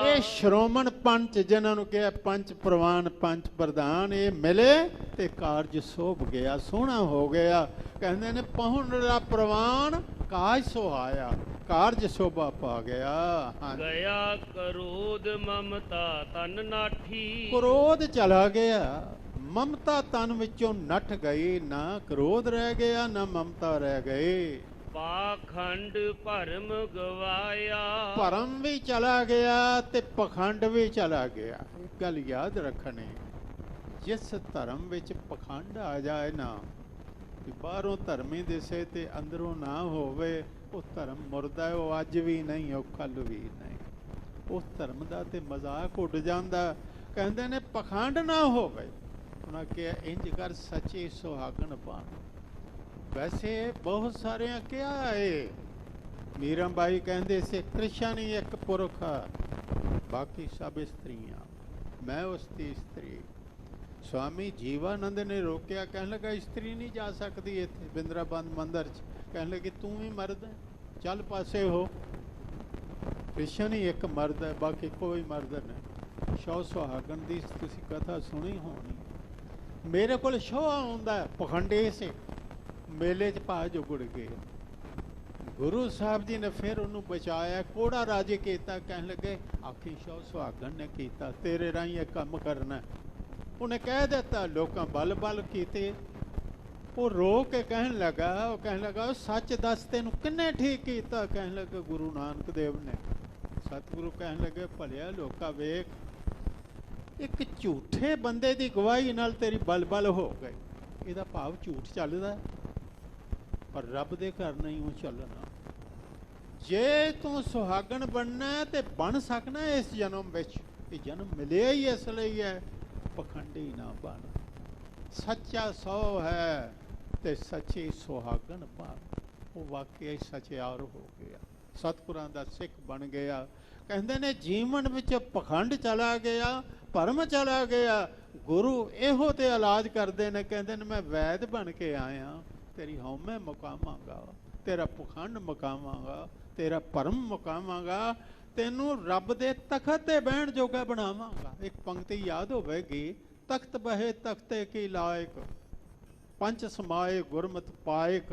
ਇਹ ਸ਼੍ਰੋਮਣ ਪੰਚ ਜਿਨ੍ਹਾਂ ਨੂੰ ਕਿਹਾ ਪੰਚ ਪ੍ਰਵਾਨ ਪੰਚ ਪ੍ਰਧਾਨ, ਇਹ ਮਿਲੇ ਤੇ ਕਾਰਜ ਸੋਭ ਗਿਆ, ਸੋਹਣਾ ਹੋ ਗਿਆ। ਕਹਿੰਦੇ ਨੇ ਪਹੁੰਚ ਦਾ ਪ੍ਰਵਾਨ ਕਾਜ ਸੁਹਾਇਆ, ਕਾਰਜ ਸ਼ੋਭਾ ਪਾ ਗਿਆ। ਗਿਆ ਕਰੋਧ ਮਮਤਾ ਤਨ ਨਾਠੀ। ਕ੍ਰੋਧ ਚਲਾ ਗਿਆ, ਮਮਤਾ ਤਨ ਵਿੱਚੋਂ ਨੱਠ ਗਈ। ਨਾ ਕ੍ਰੋਧ ਰਹਿ ਗਿਆ, ਨਾ ਮਮਤਾ ਰਹਿ ਗਈ। ਪਾਖੰਡ ਭਰਮ ਗਵਾਇਆ। ਭਰਮ ਵੀ ਚਲਾ ਗਿਆ ਤੇ ਪਖੰਡ ਵੀ ਚਲਾ ਗਿਆ। ਇੱਕ ਗੱਲ ਯਾਦ ਰੱਖਣੀ, ਜਿਸ ਧਰਮ ਵਿੱਚ ਪਖੰਡ ਆ ਜਾਏ ਨਾ, ਬਾਹਰੋਂ ਧਰਮੀ ਦਿਸੇ ਤੇ ਅੰਦਰੋਂ ਨਾ ਹੋਵੇ, ਉਹ ਧਰਮ ਮੁਰਦਾ ਹੈ। ਉਹ ਅੱਜ ਵੀ ਨਹੀਂ, ਉਹ ਕੱਲ ਵੀ ਨਹੀਂ। ਉਸ ਧਰਮ ਦਾ ਤੇ ਮਜ਼ਾਕ ਉੱਡ ਜਾਂਦਾ। ਕਹਿੰਦੇ ਨੇ ਪਖੰਡ ਨਾ ਹੋਵੇ। ਉਹਨਾਂ ਕਿਹਾ ਇੰਜ ਕਰ ਸੱਚੇ ਸੁਹਾਗਣ ਬਣ। ਵੈਸੇ ਬਹੁਤ ਸਾਰਿਆਂ ਕਿਹਾ ਏ। ਮੀਰਾ ਬਾਈ ਕਹਿੰਦੇ ਸੀ ਕ੍ਰਿਸ਼ਨ ਹੀ ਇੱਕ ਪੁਰਖ, ਬਾਕੀ ਸਭ ਇਸਤਰੀਆਂ, ਮੈਂ ਉਸ ਦੀ ਇਸਤਰੀ। ਸਵਾਮੀ ਜੀਵਾਨੰਦ ਨੇ ਰੋਕਿਆ, ਕਹਿਣ ਲੱਗਾ ਇਸਤਰੀ ਨਹੀਂ ਜਾ ਸਕਦੀ ਇੱਥੇ ਬਿੰਦਰਾਬੰਦ ਮੰਦਰ 'ਚ। ਕਹਿਣ ਲੱਗੇ ਤੂੰ ਵੀ ਮਰਦ ਹੈ, ਚੱਲ ਪਾਸੇ ਹੋ। ਕ੍ਰਿਸ਼ਨ ਹੀ ਇੱਕ ਮਰਦ ਹੈ, ਬਾਕੀ ਕੋਈ ਮਰਦ ਨਹੀਂ। ਸ਼ੋ ਸੁਹਾਗਣ ਦੀ ਤੁਸੀਂ ਕਥਾ ਸੁਣੀ ਹੋਣੀ। ਮੇਰੇ ਕੋਲ ਸ਼ੋਅ ਆਉਂਦਾ ਪਖੰਡੇ ਸੇ ਮੇਲੇ 'ਚ ਭਾ ਜੁਗੜ ਗਏ। ਗੁਰੂ ਸਾਹਿਬ ਜੀ ਨੇ ਫਿਰ ਉਹਨੂੰ ਬਚਾਇਆ, ਕੋੜਾ ਰਾਜੀ ਕੀਤਾ। ਕਹਿਣ ਲੱਗੇ ਆਖੀ ਸ਼ੋ ਸੁਹਾਗਣ ਨੇ ਕੀਤਾ, ਤੇਰੇ ਰਾਹੀਂ ਇਹ ਕੰਮ ਕਰਨਾ। ਉਹਨੇ ਕਹਿ ਦਿੱਤਾ, ਲੋਕਾਂ ਬਲ ਬਲ ਕੀਤੇ। ਉਹ ਰੋ ਕੇ ਕਹਿਣ ਲੱਗਾ, ਉਹ ਕਹਿਣ ਲੱਗਾ ਸੱਚ ਦੱਸ ਤੈਨੂੰ ਕਿੰਨੇ ਠੀਕ ਕੀਤਾ? ਕਹਿਣ ਲੱਗਾ ਗੁਰੂ ਨਾਨਕ ਦੇਵ ਨੇ। ਸਤਿਗੁਰੂ ਕਹਿਣ ਲੱਗੇ ਭਲਿਆ ਲੋਕਾਂ ਵੇਖ, ਇੱਕ ਝੂਠੇ ਬੰਦੇ ਦੀ ਗਵਾਹੀ ਨਾਲ ਤੇਰੀ ਬਲ ਬਲ ਹੋ ਗਈ। ਇਹਦਾ ਭਾਵ ਝੂਠ ਚੱਲਦਾ, ਪਰ ਰੱਬ ਦੇ ਘਰ ਨਹੀਂ ਉਹ ਚੱਲਣਾ। ਜੇ ਤੂੰ ਸੁਹਾਗਣ ਬਣਨਾ ਤੇ ਬਣ ਸਕਣਾ ਇਸ ਜਨਮ ਵਿੱਚ, ਇਹ ਜਨਮ ਮਿਲਿਆ ਹੀ ਇਸ ਲਈ ਹੈ। ਪਖੰਡੀ ਨਾ ਬਣ, ਸੱਚਾ ਸੌ ਹੈ ਤੇ ਸੱਚੀ ਸੁਹਾਗਣ ਬਣ। ਉਹ ਵਾਕਿਆ ਸਚਿਆਰ ਹੋ ਗਿਆ, ਸਤਿਗੁਰਾਂ ਦਾ ਸਿੱਖ ਬਣ ਗਿਆ। ਕਹਿੰਦੇ ਨੇ ਜੀਵਨ ਵਿੱਚ ਪਖੰਡ ਚਲਾ ਗਿਆ, ਭਰਮ ਚਲਾ ਗਿਆ। ਗੁਰੂ ਇਹੋ ਤੇ ਇਲਾਜ ਕਰਦੇ ਨੇ, ਕਹਿੰਦੇ ਨੇ ਮੈਂ ਵੈਦ ਬਣ ਕੇ ਆਇਆ, ਤੇਰੀ ਹਉਮੈ ਮੁਕਾਵਾਂਗਾ, ਤੇਰਾ ਪਖੰਡ ਮੁਕਾਵਾਂਗਾ, ਤੇਰਾ ਭਰਮ ਮੁਕਾਵਾਂਗਾ, ਤੈਨੂੰ ਰੱਬ ਦੇ ਤਖਤ ਤੇ ਬਹਿਣ ਜੋਗਾ ਬਣਾਵਾਂਗਾ। ਇੱਕ ਪੰਕਤੀ ਯਾਦ ਹੋਵੇਗੀ, ਤਖਤ ਬਹੇ ਤਖਤੇ ਕੀ ਲਾਇਕ, ਪੰਜ ਸਮਾਏ ਗੁਰਮਤਿ ਪਾਇਕ।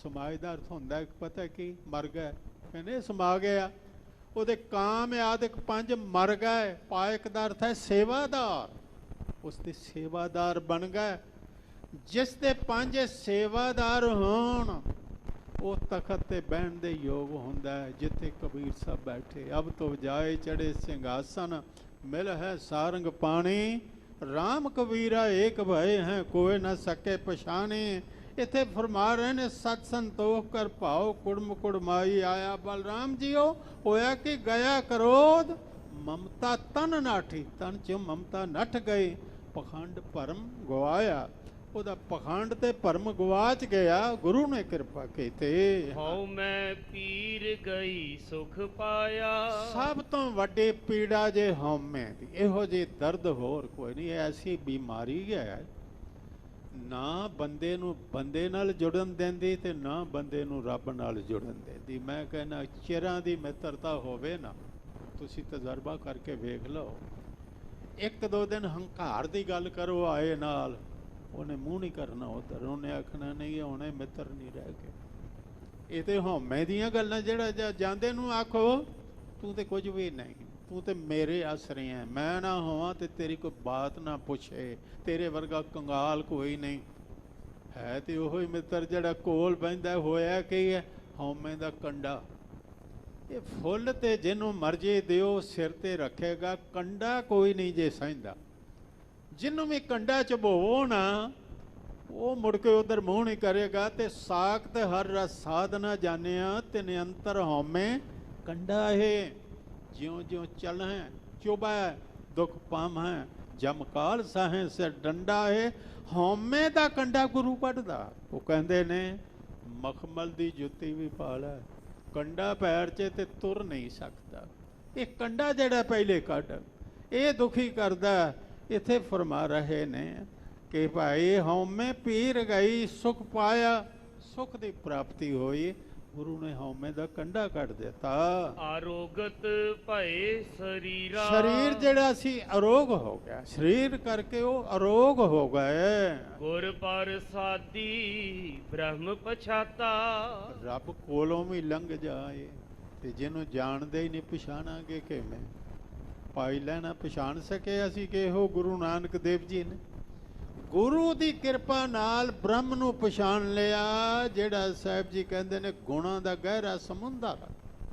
ਸਮਾਏ ਦਾ ਅਰਥ ਹੁੰਦਾ ਇੱਕ ਪਤਾ ਕੀ, ਮਰ ਗਏ। ਕਹਿੰਦੇ ਸਮਾ ਗਿਆ, ਉਹਦੇ ਕਾਮ ਆਦਿਕ ਪੰਜ ਮਰ ਗਏ। ਪਾਇਕ ਦਾ ਅਰਥ ਹੈ ਸੇਵਾਦਾਰ, ਉਸ ਦੇ ਸੇਵਾਦਾਰ ਬਣ ਗਏ। ਜਿਸ ਦੇ ਪੰਜ ਸੇਵਾਦਾਰ ਹੋਣ ਉਹ ਤਖਤ ਤੇ ਬਹਿਣ ਦੇ ਯੋਗ ਹੁੰਦਾ ਹੈ, ਜਿੱਥੇ ਕਬੀਰ ਸਾਹਿਬ ਬੈਠੇ। ਅਬ ਤੋ ਜਾਏ ਚੜੇ ਸਿੰਘਾਸਨ, ਮਿਲ ਹੈ ਸਾਰੰਗ ਪਾਣੀ, ਰਾਮ ਕਬੀਰਾ ਏਕ ਭਏ ਹੈ, ਕੋਈ ਨਾ ਸਕੇ ਪਛਾਣੇ। ਇੱਥੇ ਫਰਮਾ ਰਹੇ ਨੇ ਸਤ ਸੰਤੋਖ ਕਰ ਭਾਉ, ਕੁੜਮ ਕੁੜਮਾਈ ਆਇਆ ਬਲਰਾਮ ਜੀਓ। ਹੋਇਆ ਕਿ ਗਿਆ ਕਰੋਧ, ਮਮਤਾ ਤਨ ਨਾਠੀ, ਤਨ ਚੋਂ ਮਮਤਾ ਨੱਠ ਗਈ। ਪਖੰਡ ਭਰਮ ਗਵਾਇਆ, ਉਹਦਾ ਪਖੰਡ ਤੇ ਭਰਮ ਗਵਾਚ ਗਿਆ, ਗੁਰੂ ਨੇ ਕਿਰਪਾ ਕੀਤੀ। ਹਉ ਮੈਂ ਪੀਰ ਗਈ ਸੁਖ ਪਾਇਆ। ਸਭ ਤੋਂ ਵੱਡੀ ਪੀੜਾ ਜੇ ਹਉਮੈ ਦੀ, ਇਹੋ ਜਿਹੀ ਦਰਦ ਹੋਰ ਕੋਈ ਨਹੀਂ। ਐਸੀ ਬਿਮਾਰੀ ਹੈ, ਨਾ ਬੰਦੇ ਨੂੰ ਬੰਦੇ ਨਾਲ ਜੁੜਨ ਦਿੰਦੀ ਤੇ ਨਾ ਬੰਦੇ ਨੂੰ ਰੱਬ ਨਾਲ ਜੁੜਨ ਦਿੰਦੀ। ਮੈਂ ਕਹਿੰਦਾ ਚਿਰਾਂ ਦੀ ਮਿੱਤਰਤਾ ਹੋਵੇ ਨਾ, ਤੁਸੀਂ ਤਜਰਬਾ ਕਰਕੇ ਵੇਖ ਲਓ। ਇੱਕ ਦੋ ਦਿਨ ਹੰਕਾਰ ਦੀ ਗੱਲ ਕਰੋ ਆਏ ਨਾਲ, ਉਹਨੇ ਮੂੰਹ ਨਹੀਂ ਕਰਨਾ ਉੱਧਰ, ਉਹਨੇ ਆਖਣਾ ਨਹੀਂ ਹੁਣੇ ਮਿੱਤਰ ਨਹੀਂ ਰਹਿ ਗਏ। ਇਹ ਤੇ ਹਉਮੈ ਦੀਆਂ ਗੱਲਾਂ। ਜਿਹੜਾ ਜਾਂਦੇ ਨੂੰ ਆਖੋ ਤੂੰ ਤੇ ਕੁਝ ਵੀ ਨਹੀਂ, ਤੂੰ ਤੇ ਮੇਰੇ ਆਸਰੇ ਹੈ, ਮੈਂ ਨਾ ਹੋਵਾਂ ਤੇ ਤੇਰੀ ਕੋਈ ਬਾਤ ਨਾ ਪੁੱਛੇ, ਤੇਰੇ ਵਰਗਾ ਕੰਗਾਲ ਕੋਈ ਨਹੀਂ ਹੈ। ਤੇ ਉਹੋ ਹੀ ਮਿੱਤਰ ਜਿਹੜਾ ਕੋਲ ਬਹਿੰਦਾ। ਹੋਇਆ ਕੀ ਹੈ, ਹਉਮੈ ਦਾ ਕੰਡਾ। ਇਹ ਫੁੱਲ ਤੇ ਜਿਹਨੂੰ ਮਰਜ਼ੀ ਦਿਓ ਸਿਰ ਤੇ ਰੱਖੇਗਾ, ਕੰਡਾ ਕੋਈ ਨਹੀਂ ਜੇ ਸਹਿੰਦਾ। ਜਿਹਨੂੰ ਵੀ ਕੰਡਾ ਚਬੋਵੋ ਨਾ, ਉਹ ਮੁੜ ਕੇ ਉਧਰ ਮੂੰਹ ਨਹੀਂ ਕਰੇਗਾ। ਤੇ ਸਾਖ ਤੇ ਹਰ ਰਸ ਸਾਧਨਾ ਜਾਣਿਆ, ਤਿਨ ਅੰਤਰ ਹਉਮੈ ਕੰਡਾ ਹੈ। ਜਿਉਂ ਜਿਉਂ ਚਲ ਹੈ ਚੁਬਾ ਦੁੱਖ ਪਾਮ ਹੈ, ਜਮ ਕਾਲ ਸਾਹੇ ਸਿਰ ਡੰਡਾ ਹੈ। ਹਉਮੈ ਦਾ ਕੰਡਾ ਗੁਰੂ ਕੱਢਦਾ। ਉਹ ਕਹਿੰਦੇ ਨੇ ਮਖਮਲ ਦੀ ਜੁੱਤੀ ਵੀ ਪਾ ਲੈ, ਕੰਡਾ ਪੈਰ 'ਚ ਤੇ ਤੁਰ ਨਹੀਂ ਸਕਦਾ। ਇਹ ਕੰਡਾ ਜਿਹੜਾ ਪਹਿਲੇ ਕੱਢ, ਇਹ ਦੁਖੀ ਕਰਦਾ। ਇੱਥੇ ਫਰਮਾ ਰਹੇ ਨੇ ਕਿ ਭਾਈ ਹਉਮੈ ਪੀਰ ਗਈ ਸੁਖ ਪਾਇਆ, ਸੁਖ ਦੀ ਪ੍ਰਾਪਤੀ ਹੋਈ। ਗੁਰੂ ਨੇ ਹਉਮੈ ਦਾ ਕੰਡਾ ਕੱਢ ਦਿੱਤਾ। ਆਰੋਗਤ ਭਏ ਸਰੀਰਾ, ਸਰੀਰ ਜਿਹੜਾ ਸੀ ਅਰੋਗ ਹੋ ਗਿਆ, ਸਰੀਰ ਕਰਕੇ ਉਹ ਅਰੋਗ ਹੋ ਗਏ। ਗੁਰ ਪ੍ਰਸਾਦੀ ਬ੍ਰਹਮ ਪਛਾਤਾ, ਰੱਬ ਕੋਲੋਂ ਵੀ ਲੰਘ ਜਾਏ ਤੇ ਜਿਹਨੂੰ ਜਾਣਦੇ ਹੀ ਨਹੀਂ ਪਛਾਣਾਂਗੇ ਕਿਵੇਂ? ਪਾਈ ਲੈਣਾ ਪਛਾਣ ਸਕੇ ਅਸੀਂ ਕਿ ਇਹੋ ਗੁਰੂ ਨਾਨਕ ਦੇਵ ਜੀ ਨੇ। ਗੁਰੂ ਦੀ ਕਿਰਪਾ ਨਾਲ ਬ੍ਰਹਮ ਨੂੰ ਪਛਾਣ ਲਿਆ। ਜਿਹੜਾ ਸਾਹਿਬ ਜੀ ਕਹਿੰਦੇ ਨੇ ਗੁਣਾਂ ਦਾ ਗਹਿਰਾ ਸਮੁੰਦਰ,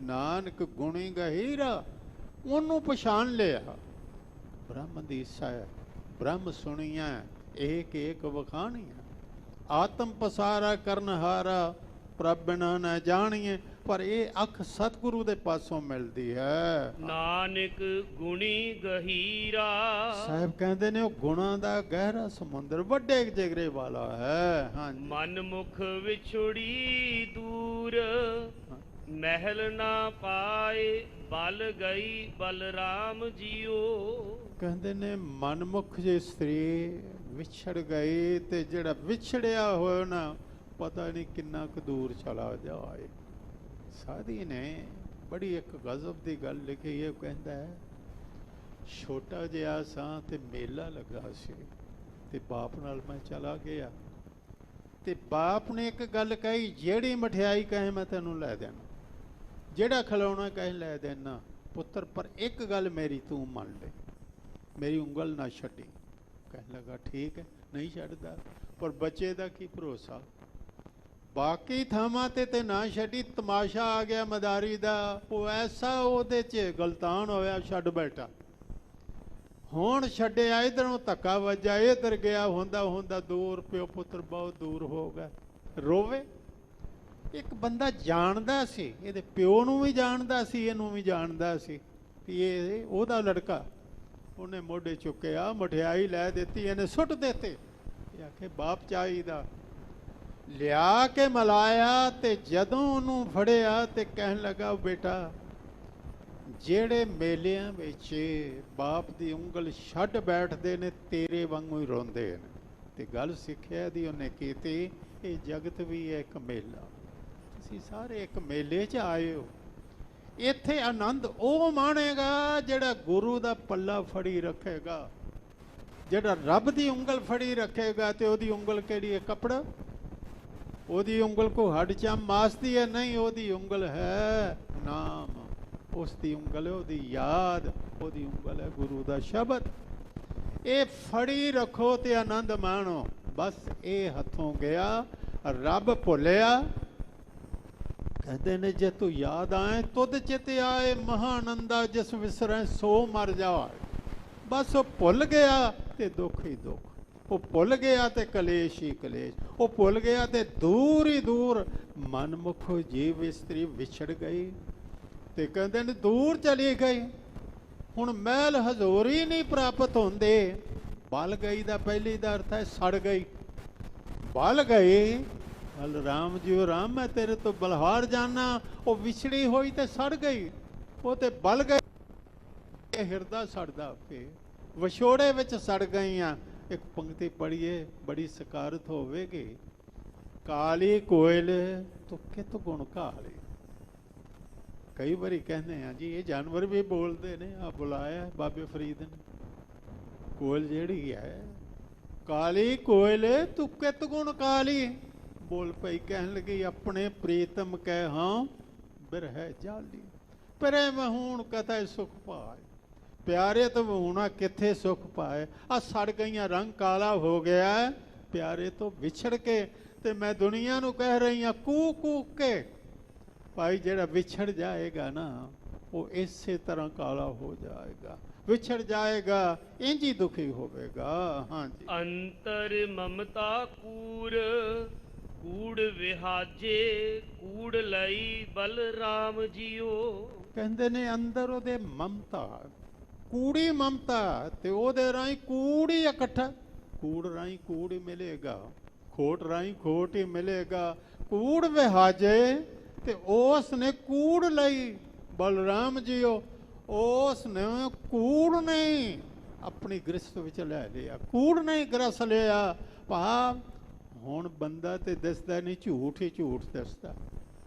ਨਾਨਕ ਗੁਣੀ ਗਹੀਰਾ, ਉਹਨੂੰ ਪਛਾਣ ਲਿਆ। ਬ੍ਰਹਮ ਦੀ ਸਹਿ ਬ੍ਰਹਮ ਸੁਣੀਆਂ, ਏਕ ਏਕ ਵਖਾਣੀਆਂ। ਆਤਮ ਪਸਾਰਾ ਕਰਨ ਹਾਰਾ, ਪ੍ਰਭ ਬਿਨਾ ਨਾ ਜਾਣੀਏ। ਪਰ ਇਹ ਅੱਖ ਸਤਿਗੁਰੂ ਦੇ ਪਾਸੋਂ ਮਿਲਦੀ ਹੈ। ਨਾਨਕ ਗੁਣੀ ਗਹੀਰਾ, ਸਾਹਿਬ ਕਹਿੰਦੇ ਨੇ ਉਹ ਗੁਣਾਂ ਦਾ ਗਹਿਰਾ ਸਮੁੰਦਰ, ਵੱਡੇ ਜਿਗਰੇ ਵਾਲਾ ਹੈ। ਹਾਂਜੀ, ਮਨ ਮੁਖ ਵਿਛੜੀ ਦੂਰ, ਮਹਿਲ ਨਾ ਪਾਏ, ਬਲ ਗਈ ਬਲਰਾਮ ਜੀਓ। ਕਹਿੰਦੇ ਨੇ ਮਨਮੁਖ ਜੇ ਇਸਤਰੀ ਵਿਛੜ ਗਈ, ਤੇ ਜਿਹੜਾ ਵਿਛੜਿਆ ਹੋਇਆ ਨਾ ਪਤਾ ਨਹੀਂ ਕਿੰਨਾ ਕੁ ਦੂਰ ਚਲਾ ਜਾਏ। ਸਾਧੀ ਨੇ ਬੜੀ ਇੱਕ ਗਜ਼ਬ ਦੀ ਗੱਲ ਲਿਖੀ ਹੈ। ਕਹਿੰਦਾ ਹੈ ਛੋਟਾ ਜਿਹਾ ਸਾਂ ਤੇ ਮੇਲਾ ਲੱਗਾ ਸੀ, ਤੇ ਬਾਪ ਨਾਲ ਮੈਂ ਚਲਾ ਗਿਆ। ਤੇ ਬਾਪ ਨੇ ਇੱਕ ਗੱਲ ਕਹੀ, ਜਿਹੜੀ ਮਠਿਆਈ ਕਹੇ ਮੈਂ ਤੈਨੂੰ ਲੈ ਦੇਣਾ, ਜਿਹੜਾ ਖਿਲਾਉਣਾ ਕਹੇ ਲੈ ਦੇਣਾ ਪੁੱਤਰ, ਪਰ ਇੱਕ ਗੱਲ ਮੇਰੀ ਤੂੰ ਮੰਨ ਲੈ, ਮੇਰੀ ਉਂਗਲ ਨਾ ਛੱਡੀ। ਕਹਿਣ ਲੱਗਾ ਠੀਕ ਹੈ, ਨਹੀਂ ਛੱਡਦਾ, ਪਰ ਬੱਚੇ ਦਾ ਕੀ ਭਰੋਸਾ, ਬਾਕੀ ਥਾਵਾਂ ਤੇ ਨਾ ਛੱਡੀ। ਤਮਾਸ਼ਾ ਆ ਗਿਆ ਮਦਾਰੀ ਦਾ, ਉਹ ਐਸਾ ਉਹਦੇ 'ਚ ਗਲਤਾਨ ਹੋਇਆ, ਛੱਡ ਬੈਠਾ। ਹੁਣ ਛੱਡਿਆ, ਇੱਧਰੋਂ ਧੱਕਾ ਵੱਜਾ, ਇੱਧਰ ਗਿਆ, ਹੁੰਦਾ ਦੂਰ, ਪਿਓ ਪੁੱਤਰ ਬਹੁਤ ਦੂਰ ਹੋ ਗਏ, ਰੋਵੇ। ਇੱਕ ਬੰਦਾ ਜਾਣਦਾ ਸੀ, ਇਹਦੇ ਪਿਓ ਨੂੰ ਵੀ ਜਾਣਦਾ ਸੀ, ਇਹਨੂੰ ਵੀ ਜਾਣਦਾ ਸੀ ਕਿ ਇਹ ਉਹਦਾ ਲੜਕਾ। ਉਹਨੇ ਮੋਢੇ ਚੁੱਕਿਆ, ਮਠਿਆਈ ਲੈ ਦਿੱਤੀ, ਇਹਨੇ ਸੁੱਟ ਦਿੱਤੇ। ਇਹ ਆਖੇ ਬਾਪ ਚਾਹੀਦਾ, ਲਿਆ ਕੇ ਮਲਾਇਆ। ਤੇ ਜਦੋਂ ਉਹਨੂੰ ਫੜਿਆ ਤੇ ਕਹਿਣ ਲੱਗਾ, ਬੇਟਾ ਜਿਹੜੇ ਮੇਲਿਆਂ ਵਿੱਚ ਬਾਪ ਦੀ ਉਂਗਲ ਛੱਡ ਬੈਠਦੇ ਨੇ, ਤੇਰੇ ਵਾਂਗੂ ਹੀ ਰੋਂਦੇ ਨੇ। ਤੇ ਗੱਲ ਸਿੱਖਿਆ ਦੀ ਉਹਨੇ ਕੀਤੀ, ਇਹ ਜਗਤ ਵੀ ਹੈ ਇੱਕ ਮੇਲਾ, ਤੁਸੀਂ ਸਾਰੇ ਇੱਕ ਮੇਲੇ 'ਚ ਆਏ ਹੋ। ਇੱਥੇ ਆਨੰਦ ਉਹ ਮਾਣੇਗਾ ਜਿਹੜਾ ਗੁਰੂ ਦਾ ਪੱਲਾ ਫੜੀ ਰੱਖੇਗਾ, ਜਿਹੜਾ ਰੱਬ ਦੀ ਉਂਗਲ ਫੜੀ ਰੱਖੇਗਾ। ਤੇ ਉਹਦੀ ਉਂਗਲ ਕਿਹੜੀ ਹੈ? ਕੱਪੜਾ। ਉਹਦੀ ਉਂਗਲ ਕੋ ਹੱਡ ਚਮ ਮਾਸ ਦੀ ਹੈ? ਨਹੀਂ, ਉਹਦੀ ਉਂਗਲ ਹੈ ਨਾਮ, ਉਸ ਦੀ ਉਂਗਲ ਹੈ ਉਹਦੀ ਯਾਦ, ਉਹਦੀ ਉਂਗਲ ਹੈ ਗੁਰੂ ਦਾ ਸ਼ਬਦ। ਇਹ ਫੜੀ ਰੱਖੋ ਤੇ ਆਨੰਦ ਮਾਣੋ। ਬਸ ਇਹ ਹੱਥੋਂ ਗਿਆ, ਰੱਬ ਭੁੱਲਿਆ। ਕਹਿੰਦੇ ਨੇ ਜੇ ਤੂੰ ਯਾਦ ਆਏ ਤੁਧ ਚਿਤ ਆਏ, ਮਹਾਨੰਦਾ ਜਿਸ ਵਿਸਰੈ ਸੋ ਮਰ ਜਾਏ। ਬਸ ਉਹ ਭੁੱਲ ਗਿਆ ਤੇ ਦੁੱਖ ਹੀ ਦੁੱਖ, ਉਹ ਭੁੱਲ ਗਿਆ ਤੇ ਕਲੇਸ਼ ਹੀ ਕਲੇਸ਼, ਉਹ ਭੁੱਲ ਗਿਆ ਤੇ ਦੂਰ ਹੀ ਦੂਰ ਮਨਮੁਖ ਜੀਵ ਇਸਤਰੀ ਵਿਛੜ ਗਈ। ਤੇ ਕਹਿੰਦੇ ਨੇ ਦੂਰ ਚਲੀ ਗਈ। ਹੁਣ ਮਹਿਲ ਹਜ਼ੂਰੀ ਨਹੀਂ ਪ੍ਰਾਪਤ ਹੁੰਦੇ। ਬਲ ਗਈ ਦਾ ਪਹਿਲੀ ਦਾ ਅਰਥ ਹੈ ਸੜ ਗਈ। ਬਲ ਗਈ, ਬਲ ਰਾਮ ਜੀ ਰਾਮ ਮੈਂ ਤੇਰੇ ਤੋਂ ਬਲਹਾਰ ਜਾਣਾ। ਉਹ ਵਿਛੜੀ ਹੋਈ ਤੇ ਸੜ ਗਈ, ਉਹ ਤੇ ਬਲ ਗਈ। ਇਹ ਹਿਰਦਾ ਸੜਦਾ ਪਏ, ਵਿਛੋੜੇ ਵਿੱਚ ਸੜ ਗਈਆਂ। ਇੱਕ ਪੰਕਤੀ ਪੜ੍ਹੀਏ, ਬੜੀ ਸਕਾਰਤ ਹੋਵੇਗੀ। ਕਾਲੀ ਕੋਇਲ ਤੂੰ ਕਿਤ ਗੁਣ ਕਾਲੀ। ਕਈ ਵਾਰੀ ਕਹਿੰਦੇ ਆ ਜੀ ਇਹ ਜਾਨਵਰ ਵੀ ਬੋਲਦੇ ਨੇ, ਆ ਬੁਲਾਇਆ ਬਾਬੇ ਫਰੀਦ ਨੇ। ਕੋਇਲ ਜਿਹੜੀ ਹੈ, ਕਾਲੀ ਕੋਇਲ ਤੂੰ ਕਿਤ ਗੁਣ ਕਾਲੀ। ਬੋਲ ਪਈ, ਕਹਿਣ ਲੱਗੀ ਆਪਣੇ ਪ੍ਰੀਤਮ ਕਹਿ ਹਾਂ ਬਿਰਹਿ ਜਾਲੀ। ਪਰੇ ਮਹੂਣ ਕਥੈ ਸੁਖ ਪਾਏ, ਪਿਆਰੇ ਤੋਂ ਹੋਣਾ ਕਿੱਥੇ ਸੁਖ ਪਾਏ। ਆ ਸੜ ਗਈਆਂ, ਰੰਗ ਕਾਲਾ ਹੋ ਗਿਆ ਪਿਆਰੇ ਤੋਂ ਵਿਛੜ ਕੇ। ਤੇ ਮੈਂ ਦੁਨੀਆ ਨੂੰ ਕਹਿ ਰਹੀ ਹਾਂ ਕੂਕ ਕੂਕ ਕੇ, ਭਾਈ ਜਿਹੜਾ ਵਿਛੜ ਜਾਏਗਾ ਨਾ ਉਹ ਇਸੇ ਤਰ੍ਹਾਂ ਕਾਲਾ ਹੋ ਜਾਏਗਾ, ਵਿਛੜ ਜਾਏਗਾ, ਇੰਜ ਹੀ ਦੁਖੀ ਹੋਵੇਗਾ। ਹਾਂਜੀ। ਅੰਤਰ ਮਮਤਾ ਕੂੜ, ਕੂੜ ਵਿਹਾਜੇ, ਕੂੜ ਲਈ ਬਲਰਾਮ ਜੀਓ। ਕਹਿੰਦੇ ਨੇ ਅੰਦਰ ਉਹਦੇ ਮਮਤਾ, ਕੂੜੀ ਮਮਤਾ, ਤੇ ਉਹਦੇ ਰਾਹੀਂ ਕੂੜ ਹੀ ਇਕੱਠਾ। ਕੂੜ ਰਾਹੀਂ ਕੂੜ ਹੀ ਮਿਲੇਗਾ, ਖੋਟ ਰਾਹੀਂ ਖੋਟ ਹੀ ਮਿਲੇਗਾ। ਕੂੜ ਵਿਹਾਜੇ, ਤੇ ਉਸ ਨੇ ਕੂੜ ਲਈ ਬਲਰਾਮ ਜੀਓ, ਉਸ ਨੇ ਕੂੜ ਨਹੀਂ ਆਪਣੀ ਗ੍ਰਸਤ ਵਿੱਚ ਲੈ ਲਿਆ, ਕੂੜ ਨਹੀਂ ਗ੍ਰਸ ਲਿਆ। ਭਾਵ ਹੁਣ ਬੰਦਾ ਤੇ ਦਿਸਦਾ ਨਹੀਂ, ਝੂਠ ਹੀ ਝੂਠ ਦਿਸਦਾ।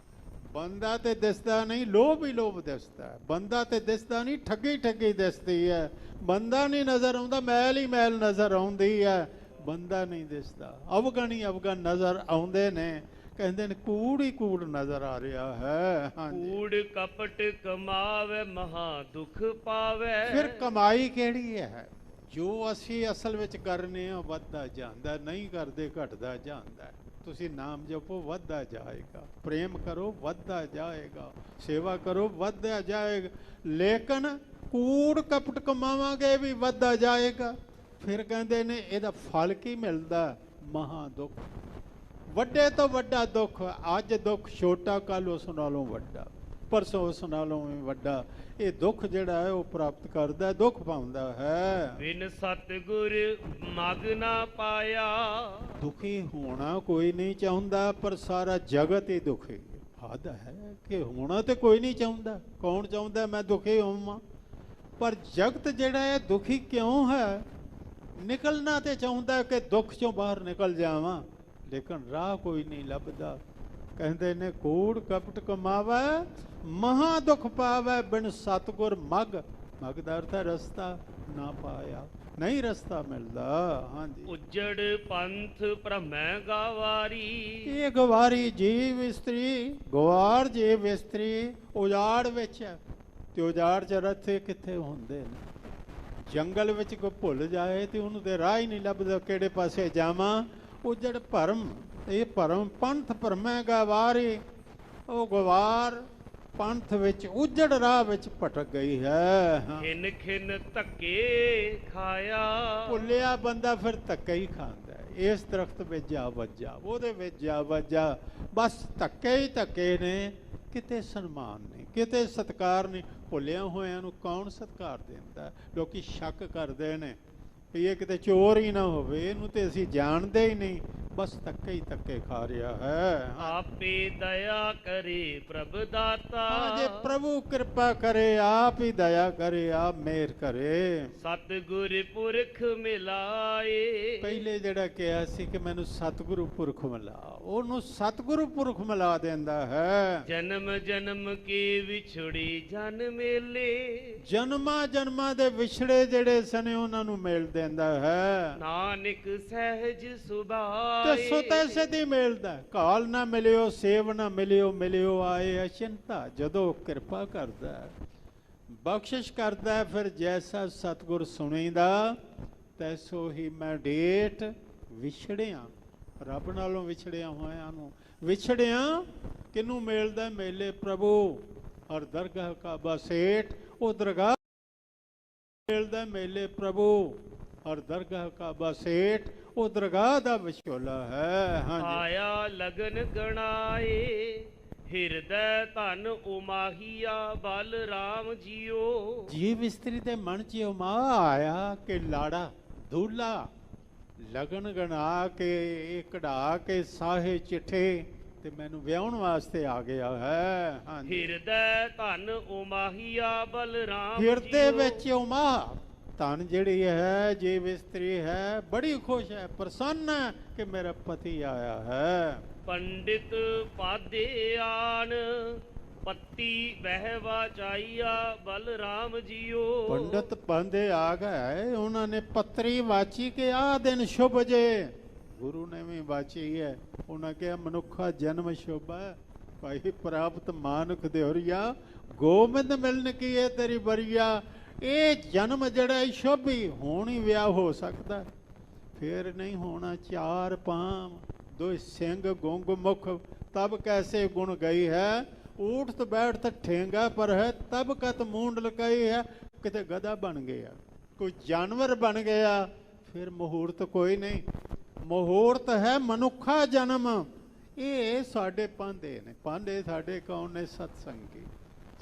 ਬੰਦਾ ਤੇ ਦਿਸਦਾ ਨਹੀਂ, ਲੋਭ ਹੀ ਲੋਭ ਦਿਸਦਾ। ਬੰਦਾ ਤੇ ਦਿਸਦਾ ਨਹੀਂ, ਠੱਗੀ ਠੱਗੀ ਦਿਸਦੀ ਹੈ। ਬੰਦਾ ਨਹੀਂ ਨਜ਼ਰ ਆਉਂਦਾ, ਮੈਲ ਹੀ ਮੈਲ ਨਜ਼ਰ ਆਉਂਦੀ ਹੈ। ਬੰਦਾ ਨਹੀਂ ਦਿਸਦਾ, ਅਵਗਣ ਹੀ ਅਵਗਣ ਨਜ਼ਰ ਆਉਂਦੇ ਨੇ। ਕਹਿੰਦੇ ਨੇ ਕੂੜ ਹੀ ਕੂੜ ਨਜ਼ਰ ਆ ਰਿਹਾ ਹੈ। ਕੂੜ ਕਪਟ ਕਮਾਵੇ, ਮਹਾ ਦੁਖ ਪਾਵੇ। ਫਿਰ ਕਮਾਈ ਕਿਹੜੀ ਹੈ? ਜੋ ਅਸੀਂ ਅਸਲ ਵਿੱਚ ਕਰਨੇ ਆ ਵੱਧਦਾ ਜਾਂਦਾ, ਨਹੀਂ ਕਰਦੇ ਘਟਦਾ ਜਾਂਦਾ। ਤੁਸੀਂ ਨਾਮ ਜਪੋ ਵੱਧਦਾ ਜਾਏਗਾ, ਪ੍ਰੇਮ ਕਰੋ ਵੱਧਦਾ ਜਾਏਗਾ, ਸੇਵਾ ਕਰੋ ਵੱਧਦਾ ਜਾਏਗਾ। ਲੇਕਿਨ ਕੂੜ ਕਪਟ ਕਮਾਵਾਂਗੇ ਵੀ ਵੱਧਦਾ ਜਾਏਗਾ। ਫਿਰ ਕਹਿੰਦੇ ਨੇ ਇਹਦਾ ਫਲ ਕੀ ਮਿਲਦਾ? ਮਹਾ ਦੁੱਖ, ਵੱਡੇ ਤੋਂ ਵੱਡਾ ਦੁੱਖ। ਅੱਜ ਦੁੱਖ ਛੋਟਾ, ਕੱਲ ਉਸ ਨਾਲੋਂ ਵੱਡਾ, ਪਰਸੋਂ ਉਸ ਨਾਲੋਂ ਵੀ ਵੱਡਾ। ਇਹ ਦੁੱਖ ਜਿਹੜਾ ਹੈ ਉਹ ਪ੍ਰਾਪਤ ਕਰਦਾ, ਦੁੱਖ ਪਾਉਂਦਾ ਹੈ। ਬਿਨ ਸਤਿਗੁਰ ਮਗ ਨਾ ਪਾਇਆ। ਦੁਖੀ ਹੋਣਾ ਕੋਈ ਨਹੀਂ ਚਾਹੁੰਦਾ, ਪਰ ਸਾਰਾ ਜਗਤ ਹੀ ਦੁਖੀ। ਹੱਦ ਹੈ ਕਿ ਹੋਣਾ ਤੇ ਕੋਈ ਨਹੀਂ ਚਾਹੁੰਦਾ। ਕੌਣ ਚਾਹੁੰਦਾ ਮੈਂ ਦੁਖੀ ਹੋਵਾਂ? ਪਰ ਜਗਤ ਜਿਹੜਾ ਹੈ ਦੁਖੀ ਕਿਉਂ ਹੈ? ਨਿਕਲਣਾ ਤੇ ਚਾਹੁੰਦਾ ਕਿ ਦੁੱਖ ਚੋਂ ਬਾਹਰ ਨਿਕਲ ਜਾਵਾਂ, ਲੇਕਿਨ ਰਾਹ ਕੋਈ ਨਹੀਂ ਲੱਭਦਾ। ਕਹਿੰਦੇ ਨੇ ਕੂੜ ਕਪਟ ਕਮਾਵੇ, ਮਹਾ ਦੁੱਖ ਪਾਵੇ। ਬਿਨ ਸਤਿਗੁਰ ਮਗ, ਮਗ ਦਾ ਅਰਥ ਹੈ ਰਸਤਾ, ਨਾ ਪਾਇਆ। ਨਹੀਂ ਰਸਤਾ ਮਿਲਦਾ। ਹਾਂਜੀ, ਉਜੜ ਪੰਥ ਭ੍ਰਮੈ ਗਾਵਾਰੀ। ਇਹ ਗਵਾਰੀ ਜੀਵ ਇਸਤਰੀ, ਗਵਾਰ ਜੀਵ ਇਸਤਰੀ ਉਜਾੜ ਵਿੱਚ ਹੈ, ਤੇ ਉਜਾੜ ਚ ਰਸਤੇ ਕਿੱਥੇ ਹੁੰਦੇ ਨੇ। ਜੰਗਲ ਵਿੱਚ ਕੋਈ ਭੁੱਲ ਜਾਏ ਤੇ ਉਹਨੂੰ ਤੇ ਰਾਹ ਹੀ ਨਹੀਂ ਲੱਭਦਾ, ਕਿਹੜੇ ਪਾਸੇ ਜਾਵਾਂ। ਉਜੜ ਭਰਮ, ਇਹ ਭਰਮ ਪੰਥ ਭਰਮੈ ਗਵਾਰੀ, ਉਹ ਗਵਾਰ ਪੰਥ ਵਿੱਚ ਉਜੜ ਰਾਹ ਵਿੱਚ ਭਟਕ ਗਈ ਹੈ। ਹਾਂ, ਖਿਨ ਖਿਨ ਧੱਕੇ ਖਾਇਆ। ਭੁੱਲਿਆ ਬੰਦਾ ਫਿਰ ਧੱਕੇ ਹੀ ਖਾਂਦਾ ਹੈ। ਇਸ ਦਰਖਤ ਵਿੱਚ ਜਾ ਵੱਜਾ, ਉਹਦੇ ਵਿੱਚ ਜਾ ਵੱਜਾ, ਬਸ ਧੱਕੇ ਹੀ ਧੱਕੇ ਨੇ, ਕਿਤੇ ਸਨਮਾਨ ਨਹੀਂ, ਕਿਤੇ ਸਤਿਕਾਰ ਨਹੀਂ। ਭੁੱਲਿਆ ਹੋਇਆਂ ਨੂੰ ਕੌਣ ਸਤਿਕਾਰ ਦਿੰਦਾ। ਲੋਕੀ ਸ਼ੱਕ ਕਰਦੇ ਨੇ ਵੀ ਇਹ ਕਿਤੇ ਚੋਰ ਹੀ ਨਾ ਹੋਵੇ, ਇਹਨੂੰ ਤੇ ਅਸੀਂ ਜਾਣਦੇ ਹੀ ਨਹੀਂ, ਬਸ ਧੱਕੇ ਹੀ ਧੱਕੇ ਖਾ ਰਿਹਾ ਹੈ। ਆਪੇ ਦਇਆ ਕਰੇ ਪ੍ਰਭ ਦਾਤਾ। ਹਾਂ, ਜੇ ਪ੍ਰਭੂ ਕਿਰਪਾ ਕਰੇ, ਆਪ ਹੀ ਦਇਆ ਕਰੇ, ਆਪ ਮਿਹਰ ਕਰੇ। ਸਤਿਗੁਰ ਪੁਰਖ ਮਿਲਾਏ। ਪਹਿਲੇ ਜਿਹੜਾ ਕਿਹਾ ਸੀ ਕਿ ਮੈਨੂੰ ਸਤਿਗੁਰੂ ਪੁਰਖ ਮਿਲਾ, ਉਹਨੂੰ ਸਤਿਗੁਰੂ ਪੁਰਖ ਮਿਲਾ ਦਿੰਦਾ ਹੈ। ਜਨਮ ਜਨਮ ਕੇ ਵਿਛੜੀ ਜਨ ਮੇਲੇ। ਜਨਮਾਂ ਜਨਮਾਂ ਦੇ ਵਿਛੜੇ ਜਿਹੜੇ ਸਨ ਉਹਨਾਂ ਨੂੰ ਮਿਲ ਦਿੰਦਾ ਹੈ। ਨਾਨਕ ਸਹਿਜ ਤੇ ਸੁਭਾਏ। ਸੁਤੈ ਸਿਧੀ ਮਿਲਦਾ। ਕਾਲ ਨਾ ਮਿਲਿਓ, ਸੇਵ ਨਾ ਮਿਲਿਓ, ਮਿਲਿਓ ਆਏ ਅਚਿੰਤਾ। ਜਦੋਂ ਕਿਰਪਾ ਕਰਦਾ, ਬਖਸ਼ਿਸ਼ ਕਰਦਾ, ਫਿਰ ਜੈਸਾ ਸਤਿਗੁਰ ਸੁਣੀਦਾ ਤੈਸੋ ਹੀ ਮੈਂ ਡੇਟ ਵਿਛੜਿਆ। ਰੱਬ ਨਾਲੋਂ ਵਿਛੜਿਆ ਹੋਇਆਂ ਨੂੰ, ਵਿਛੜਿਆ ਕਿਹਨੂੰ ਮਿਲਦਾ? ਮੇਲੇ ਪ੍ਰਭੂ ਹਰ ਦਰਗਾਹ ਕਾ ਬਸੇਠ। ਉਹ ਦਰਗਾਹ ਮਿਲਦਾ, ਮੇਲੇ ਪ੍ਰਭੂ ਹਰ ਦਰਗਾਹ ਕਾ ਬਸੇਠ। ਉਹ ਦਰਗਾਹ ਦਾ ਵਿਚੋਲਾ ਹੈ। ਹਾਂਜੀ, ਆਇਆ ਲਗਨ ਗਣਾਏ। ਹਿਰਦੈ ਧਨ ਉਮਾਹੀਆ ਬਲ ਰਾਮ ਜੀਓ। ਜੀਵ ਇਸਤਰੀ ਦੇ ਮਨ 'ਚ ਉਮਾ ਆਇਆ ਕਿ ਲਾੜਾ ਦੂਲਾ ਲਗਨ ਗਣਾ ਕੇ, ਇਹ ਕਢਾ ਕੇ ਸਾਹੇ ਚਿੱਠੇ ਤੇ ਮੈਨੂੰ ਵਿਆਹਣ ਵਾਸਤੇ ਆ ਗਿਆ ਹੈ। ਹਾਂਜੀ, ਹਿਰਦੈ ਧਨ ਉਮਾਹੀਆ ਬਲ ਰਾਮ ਹਿਰਦੇ ਵਿੱਚ ਉਮਾ ਧਨ ਜਿਹੜੀ ਹੈ, ਜੀਵ ਇਸਤਰੀ ਹੈ, ਬੜੀ ਖੁਸ਼ ਹੈ, ਪ੍ਰਸੰਨ ਹੈ ਕਿ ਮੇਰਾ ਪਤੀ ਆਇਆ ਹੈ। ਪੰਡਿਤ ਪਾਦੇ ਆਨ ਪੱਤੀ ਵਹਿ ਵਾਚਾਈਆ ਬਲ ਰਾਮ ਜੀਓ। ਪੰਡਤ ਪਾਂਦੇ ਆ ਗਏ, ਉਹਨਾਂ ਨੇ ਪੱਤਰੀ ਵਾਚੀ ਕਿ ਆਹ ਦਿਨ ਸ਼ੁਭ ਜੇ। ਗੁਰੂ ਨੇ ਵੀ ਵਾਚੀ ਹੈ। ਉਹਨਾਂ ਕਿਹਾ ਮਨੁੱਖਾ ਜਨਮ ਸ਼ੁਭ ਹੈ, ਭਾਈ ਪ੍ਰਾਪਤ ਮਾਨੁਖ ਦਿਉਰੀਆ, ਗੋਬਿੰਦ ਮਿਲਨ ਕੀ ਹੈ ਤੇਰੀ ਬਰੀਆ। ਇਹ ਜਨਮ ਜਿਹੜਾ ਸ਼ੁਭ ਹੀ, ਹੁਣ ਹੀ ਵਿਆਹ ਹੋ ਸਕਦਾ, ਫਿਰ ਨਹੀਂ ਹੋਣਾ। ਚਾਰ ਪਾਮ ਦੋ ਸਿੰਘ ਗੁੰਗ ਮੁਖ, ਤਬ ਕੈਸੇ ਗੁਣ ਗਈ ਹੈ। ਊਠਤ ਬੈਠਤ ਠੇਂਗਾ ਪਰ ਹੈ, ਤਬ ਕਤ ਮੂੰਡ ਲਕਾਈ ਹੈ। ਕਿਤੇ ਗਧਾ ਬਣ ਗਿਆ, ਕੋਈ ਜਾਨਵਰ ਬਣ ਗਿਆ, ਫਿਰ ਮਹੂਰਤ ਕੋਈ ਨਹੀਂ। ਮਹੂਰਤ ਹੈ ਮਨੁੱਖਾ ਜਨਮ। ਇਹ ਸਾਡੇ ਪਾਂਦੇ ਨੇ। ਪਾਂਦੇ ਸਾਡੇ ਕੌਣ ਨੇ? ਸਤਸੰਗੀ,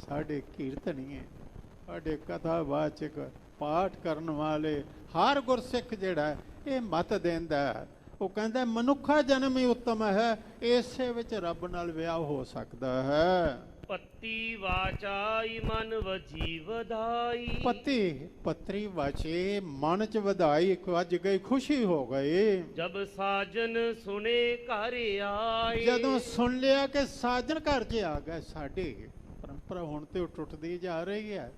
ਸਾਡੇ ਕੀਰਤਨੀਏ, ਸਾਡੇ ਕਥਾਵਾਚਕ, ਪਾਠ ਕਰਨ ਵਾਲੇ। ਹਰ ਗੁਰਸਿੱਖ ਜਿਹੜਾ ਇਹ ਮਤ ਦਿੰਦਾ, ਉਹ ਕਹਿੰਦਾ ਮਨੁੱਖਾ ਜਨਮ ਹੀ ਉੱਤਮ ਹੈ, ਇਸੇ ਵਿੱਚ ਰੱਬ ਨਾਲ ਵਿਆਹ ਹੋ ਸਕਦਾ ਹੈ। ਪੱਤੀ ਵਾਚਾਈ ਮਨ ਵਜੀ ਵਧਾਈ। ਪਤੀ ਪਤਰੀ ਵਾਚੇ, ਮਨ ਚ ਵਧਾਈ, ਵੱਜ ਗਈ, ਖੁਸ਼ੀ ਹੋ ਗਈ। ਜਬ ਸਾਜਨ ਸੁਨੇ ਘਰ ਆਏ। ਜਦੋਂ ਸੁਣ ਲਿਆ ਕਿ ਸਾਜਨ ਘਰ 'ਚ ਆ ਗਏ। ਸਾਡੀ ਪਰੰਪਰਾ ਹੁਣ ਤੇ ਉਹ ਟੁੱਟਦੀ ਜਾ ਰਹੀ ਹੈ।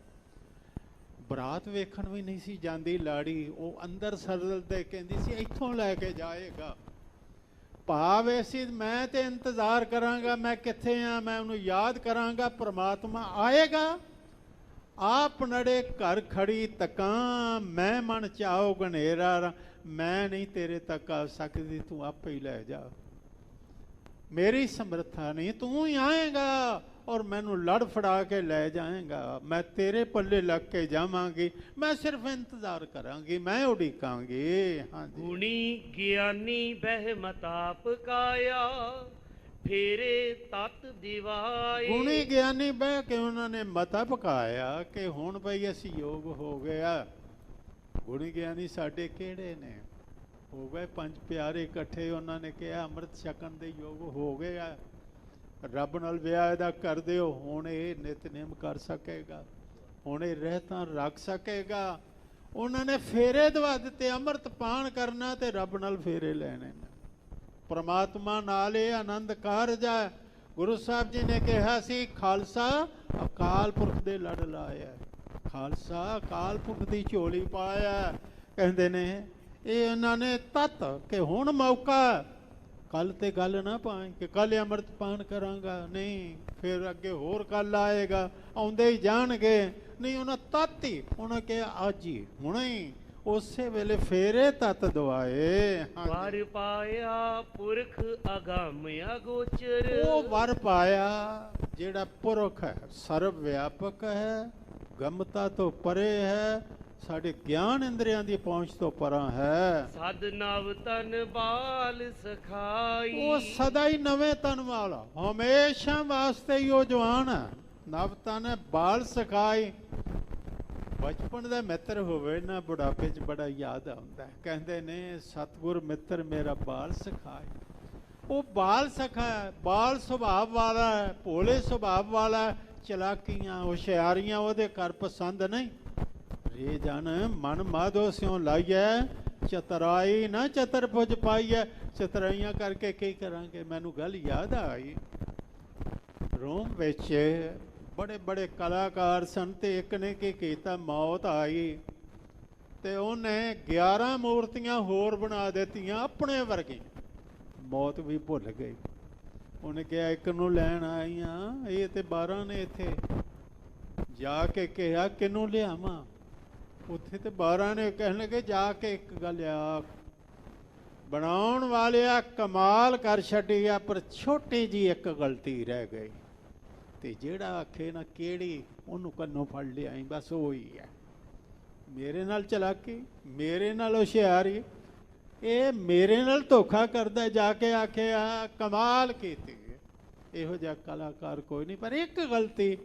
ਬਰਾਤ ਵੇਖਣ ਵੀ ਨਹੀਂ ਸੀ ਜਾਂਦੀ ਲਾੜੀ, ਉਹ ਅੰਦਰ ਸਰਦਲ ਤੇ ਕਹਿੰਦੀ ਸੀ ਇੱਥੋਂ ਲੈ ਕੇ ਜਾਏਗਾ। ਭਾਵ ਇਹ ਸੀ ਮੈਂ ਤੇ ਇੰਤਜ਼ਾਰ ਕਰਾਂਗਾ, ਮੈਂ ਕਿੱਥੇ ਆ, ਮੈਂ ਉਹਨੂੰ ਯਾਦ ਕਰਾਂਗਾ, ਪ੍ਰਮਾਤਮਾ ਆਏਗਾ। ਆਪ ਨੜੇ ਘਰ ਖੜੀ ਤਕਾਂ, ਮੈਂ ਮਨ ਚਾਓ ਗਨੇਰਾ। ਮੈਂ ਨਹੀਂ ਤੇਰੇ ਤੱਕ ਆ ਸਕਦੀ, ਤੂੰ ਆਪੇ ਹੀ ਲੈ ਜਾ। ਮੇਰੀ ਸਮਰੱਥਾ ਨਹੀਂ, ਤੂੰ ਹੀ ਆਏਗਾ ਔਰ ਮੈਨੂੰ ਲੜ ਫੜਾ ਕੇ ਲੈ ਜਾਏਗਾ। ਮੈਂ ਤੇਰੇ ਪੱਲੇ ਲੱਗ ਕੇ ਜਾਵਾਂਗੀ, ਮੈਂ ਸਿਰਫ ਇੰਤਜ਼ਾਰ ਕਰਾਂਗੀ, ਮੈਂ ਉਡੀਕਾਂਗੀ। ਹਾਂਜੀ, ਗੁਣੀ ਗਿਆਨੀ ਬਹਿ ਮਤਾਪ ਕਾਇਆ, ਫੇਰੇ ਤਤ ਦਿਵਾਏ। ਗੁਣੀ ਗਿਆਨੀ ਬਹਿ ਕੇ ਉਹਨਾਂ ਨੇ ਮਤਾ ਪਕਾਇਆ ਕਿ ਹੁਣ ਭਈ ਅਸੀਂ ਯੋਗ ਹੋ ਗਿਆ। ਗੁਣੀ ਗਿਆਨੀ ਸਾਡੇ ਕਿਹੜੇ ਨੇ? ਹੋ ਗਏ ਪੰਜ ਪਿਆਰੇ ਇਕੱਠੇ, ਉਹਨਾਂ ਨੇ ਕਿਹਾ ਅੰਮ੍ਰਿਤ ਛਕਣ ਦੇ ਯੋਗ ਹੋ ਗਏ ਆ, ਰੱਬ ਨਾਲ ਵਿਆਹ ਇਹਦਾ ਕਰ ਦਿਓ। ਹੁਣ ਇਹ ਨਿਤਨੇਮ ਕਰ ਸਕੇਗਾ, ਹੁਣ ਇਹ ਰਹਿਤਾਂ ਰੱਖ ਸਕੇਗਾ। ਉਹਨਾਂ ਨੇ ਫੇਰੇ ਦਵਾ ਦਿੱਤੇ, ਅੰਮ੍ਰਿਤ ਪਾਨ ਕਰਨਾ ਤੇ ਰੱਬ ਨਾਲ ਫੇਰੇ ਲੈਣੇ ਨੇ, ਪ੍ਰਮਾਤਮਾ ਨਾਲ ਇਹ ਆਨੰਦ ਕਾਰਜ ਹੈ। ਗੁਰੂ ਸਾਹਿਬ ਜੀ ਨੇ ਕਿਹਾ ਸੀ ਖਾਲਸਾ ਅਕਾਲ ਪੁਰਖ ਦੇ ਲੜ ਲਾਇਆ, ਖਾਲਸਾ ਅਕਾਲ ਪੁਰਖ ਦੀ ਝੋਲੀ ਪਾਇਆ। ਕਹਿੰਦੇ ਨੇ ਇਹ ਉਹਨਾਂ ਨੇ ਤਤ ਕਿ ਹੁਣ ਮੌਕਾ, ਕੱਲ ਤੇ ਗੱਲ ਨਾ ਪਾਏ ਕਿ ਕੱਲ ਅੰਮ੍ਰਿਤ ਪਾਨ ਕਰਾਂਗਾ, ਨਹੀਂ ਫਿਰ ਅੱਗੇ ਹੋਰ ਕੱਲ ਆਏਗਾ, ਆਉਂਦੇ ਹੀ ਜਾਣਗੇ, ਨਹੀਂ ਉਹਨਾਂ ਤਤ ਹੀ ਉਹਨਾਂ ਕਿਹਾ ਅੱਜ ਹੀ ਹੁਣੇ ਹੀ, ਉਸੇ ਵੇਲੇ ਫੇਰੇ ਤਤ ਦਵਾਏ। ਵਰ ਪਾਇਆ ਪੁਰਖ ਅਗੰਮ ਅਗੋਚਰ, ਉਹ ਵਰ ਪਾਇਆ ਜਿਹੜਾ ਪੁਰਖ ਹੈ, ਸਰਵ ਵਿਆਪਕ ਹੈ, ਗਮਤਾ ਤੋਂ ਪਰੇ ਹੈ, ਸਾਡੇ ਗਿਆਨ ਇੰਦਰੀਆਂ ਦੀ ਪਹੁੰਚ ਤੋਂ ਪਰਾਂ ਹੈ। ਸਦ ਨਵ ਤਨ ਬਾਲ ਸਖਾਈ, ਉਹ ਸਦਾ ਹੀ ਨਵੇਂ ਤਨ ਵਾਲਾ, ਹਮੇਸ਼ਾ ਵਾਸਤੇ ਹੀ ਉਹ ਜਵਾਨ ਹੈ। ਨਵ ਤਨ ਹੈ, ਬਾਲ ਸਖਾਈ। ਬਚਪਨ ਦਾ ਮਿੱਤਰ ਹੋਵੇ ਨਾ ਬੁਢਾਪੇ 'ਚ ਬੜਾ ਯਾਦ ਆਉਂਦਾ ਹੈ। ਕਹਿੰਦੇ ਨੇ ਸਤਿਗੁਰ ਮਿੱਤਰ ਮੇਰਾ ਬਾਲ ਸਖਾਈ। ਉਹ ਬਾਲ ਸਖਾ ਹੈ, ਬਾਲ ਸੁਭਾਅ ਵਾਲਾ ਹੈ, ਭੋਲੇ ਸੁਭਾਅ ਵਾਲਾ, ਚਲਾਕੀਆਂ ਹੁਸ਼ਿਆਰੀਆਂ ਉਹਦੇ ਘਰ ਪਸੰਦ ਨਹੀਂ। ਰੇ ਜਨ ਮਨ ਮਾਧੋ ਸਿਉ ਲਾਈਐ, ਚਤਰਾਈ ਨਾ ਚਤਰਭੁਜ ਪਾਈਐ। ਚਤਰਾਈਆਂ ਕਰਕੇ ਕੀ ਕਰਾਂਗੇ? ਮੈਨੂੰ ਗੱਲ ਯਾਦ ਆਈ, ਰੋਮ ਵਿੱਚ ਬੜੇ ਬੜੇ ਕਲਾਕਾਰ ਸਨ ਤੇ ਇੱਕ ਨੇ ਕੀ ਕੀਤਾ, ਮੌਤ ਆਈ ਤੇ ਉਹਨੇ 11 ਮੂਰਤੀਆਂ ਹੋਰ ਬਣਾ ਦਿੱਤੀਆਂ ਆਪਣੇ ਵਰਗੀ। ਮੌਤ ਵੀ ਭੁੱਲ ਗਈ। ਉਹਨੇ ਕਿਹਾ ਇੱਕ ਨੂੰ ਲੈਣ ਆਈਆਂ, ਇਹ ਤੇ 12 ਨੇ ਇੱਥੇ ਜਾ ਕੇ ਕਿਹਾ ਕਿਹਨੂੰ ਲਿਆਵਾਂ? ਉੱਥੇ ਤੇ 12 ਨੇ ਕਹਿਣ ਲੱਗੇ ਜਾ ਕੇ ਇੱਕ ਗੱਲ ਆ, ਬਣਾਉਣ ਵਾਲਿਆ ਕਮਾਲ ਕਰ ਛੱਡੀ ਆ, ਪਰ ਛੋਟੀ ਜੀ ਇੱਕ ਗਲਤੀ ਰਹਿ ਗਈ। ਤੇ ਜਿਹੜਾ ਆਖੇ ਨਾ ਕਿਹੜੀ, ਉਹਨੂੰ ਕੰਨੋਂ ਫੜ ਲਿਆਈ, ਬਸ ਉਹੀ ਹੈ। ਮੇਰੇ ਨਾਲ ਚਲਾਕੀ, ਮੇਰੇ ਨਾਲ ਹੁਸ਼ਿਆਰੀ, ਇਹ ਮੇਰੇ ਨਾਲ ਧੋਖਾ ਕਰਦਾ। ਜਾ ਕੇ ਆਖਿਆ ਕਮਾਲ ਕੀਤੀ, ਇਹੋ ਜਿਹਾ ਕਲਾਕਾਰ ਕੋਈ ਨਹੀਂ। ਪਰ ਇੱਕ ਗਲਤੀ,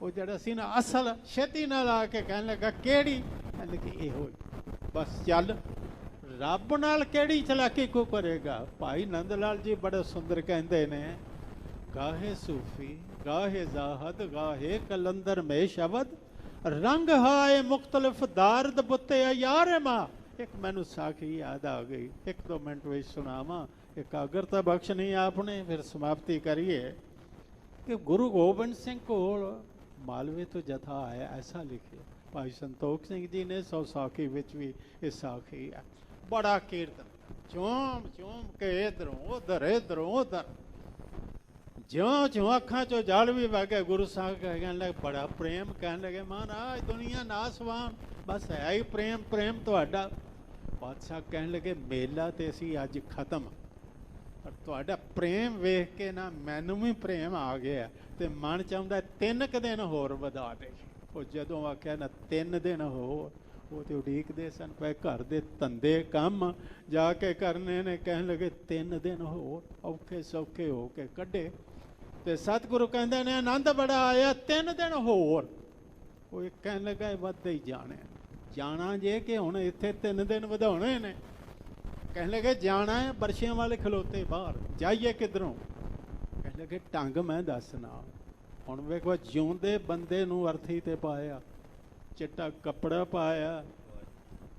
ਉਹ ਜਿਹੜਾ ਸੀ ਨਾ ਅਸਲ, ਛੇਤੀ ਨਾਲ ਆ ਕੇ ਕਹਿਣ ਲੱਗਾ ਕਿਹੜੀ? ਕਹਿੰਦੇ ਕਿ ਇਹੋ ਹੀ। ਬਸ ਚੱਲ, ਰੱਬ ਨਾਲ ਕਿਹੜੀ ਚਲਾਕੀ ਕੋ ਕਰੇਗਾ? ਭਾਈ ਨੰਦ ਲਾਲ ਜੀ ਬੜੇ ਸੁੰਦਰ ਕਹਿੰਦੇ ਨੇ, ਗਾਹੇ ਸੂਫੀ ਗਾਹੇ ਜ਼ਾਹਦ ਗਾਹੇ ਕਲੰਦਰ ਮੇ ਸ਼ਬਦ, ਰੰਗ ਹਾਏ ਮੁਖਤਲਿਫ ਦਾਰਦ ਬੁੱਤੇ ਯਾਰ ਮਾਂ। ਇੱਕ ਮੈਨੂੰ ਸਾਖੀ ਯਾਦ ਆ ਗਈ, 1-2 ਮਿੰਟ ਵਿੱਚ ਸੁਣਾਵਾਂ। ਇਕਾਗਰਤਾ ਬਖਸ਼ਣੀ ਆਪਨੇ, ਫਿਰ ਸਮਾਪਤੀ ਕਰੀਏ। ਕਿ ਗੁਰੂ ਗੋਬਿੰਦ ਸਿੰਘ ਕੋਲ ਮਾਲਵੇ ਤੋਂ ਜਥਾ ਆਇਆ, ਐਸਾ ਲਿਖਿਆ ਭਾਈ ਸੰਤੋਖ ਸਿੰਘ ਜੀ ਨੇ ਸੌ ਸਾਖੀ ਵਿੱਚ ਵੀ ਇਹ ਸਾਖੀ ਹੈ। ਬੜਾ ਕੀਰਤਨ, ਚੋਮ ਚੋਮ ਕੇ ਇਧਰੋਂ ਉਧਰ ਇਧਰੋਂ ਉਧਰ, ਜਿਉਂ ਜਿਉਂ ਅੱਖਾਂ ਚੋਂ ਜਲ ਵੀ ਵਗੇ। ਗੁਰੂ ਸਾਹਿਬ ਕਹਿਣ ਲੱਗੇ ਬੜਾ ਪ੍ਰੇਮ, ਕਹਿਣ ਲੱਗੇ ਮਹਾਰਾਜ ਦੁਨੀਆ ਨਾਸਵਾਨ, ਬਸ ਹੈ ਹੀ ਪ੍ਰੇਮ, ਪ੍ਰੇਮ ਤੁਹਾਡਾ। ਬਾਦਸ਼ਾਹ ਕਹਿਣ ਲੱਗੇ ਮੇਲਾ ਤੇ ਅਸੀਂ ਅੱਜ ਖਤਮ, ਪਰ ਤੁਹਾਡਾ ਪ੍ਰੇਮ ਵੇਖ ਕੇ ਨਾ ਮੈਨੂੰ ਵੀ ਪ੍ਰੇਮ ਆ ਗਿਆ ਤੇ ਮਨ ਚਾਹੁੰਦਾ 3 ਦਿਨ ਹੋਰ ਵਧਾ ਦੇ। ਉਹ ਜਦੋਂ ਆਖਿਆ ਨਾ 3 ਦਿਨ ਹੋਰ, ਉਹ ਤੇ ਉਡੀਕਦੇ ਸਨ ਪਏ, ਘਰ ਦੇ ਧੰਦੇ ਕੰਮ ਜਾ ਕੇ ਕਰਨੇ ਨੇ। ਕਹਿਣ ਲੱਗੇ 3 ਦਿਨ ਹੋਰ ਔਖੇ ਸੌਖੇ ਹੋ ਕੇ ਕੱਢੇ। ਤੇ ਸਤਿਗੁਰੂ ਕਹਿੰਦੇ ਨੇ ਆਨੰਦ ਬੜਾ ਆਇਆ, 3 ਦਿਨ ਹੋਰ। ਉਹ ਇੱਕ ਕਹਿਣ ਲੱਗਾ ਵੱਧਦੇ ਹੀ ਜਾਣਾ ਜੇ ਕਿ ਹੁਣ ਇੱਥੇ 3 ਦਿਨ ਵਧਾਉਣੇ ਨੇ। ਕਹਿਣ ਲੱਗੇ ਜਾਣਾ ਹੈ, ਬਰਸ਼ਿਆਂ ਵਾਲੇ ਖਲੋਤੇ ਬਾਹਰ, ਜਾਈਏ ਕਿੱਧਰੋਂ? ਕਹਿਣ ਲੱਗੇ ਢੰਗ ਮੈਂ ਦੱਸਣਾ। ਹੁਣ ਵੇਖੋ, ਜਿਉਂਦੇ ਬੰਦੇ ਨੂੰ ਅਰਥੀ ਤੇ ਪਾਇਆ, ਚਿੱਟਾ ਕੱਪੜਾ ਪਾਇਆ,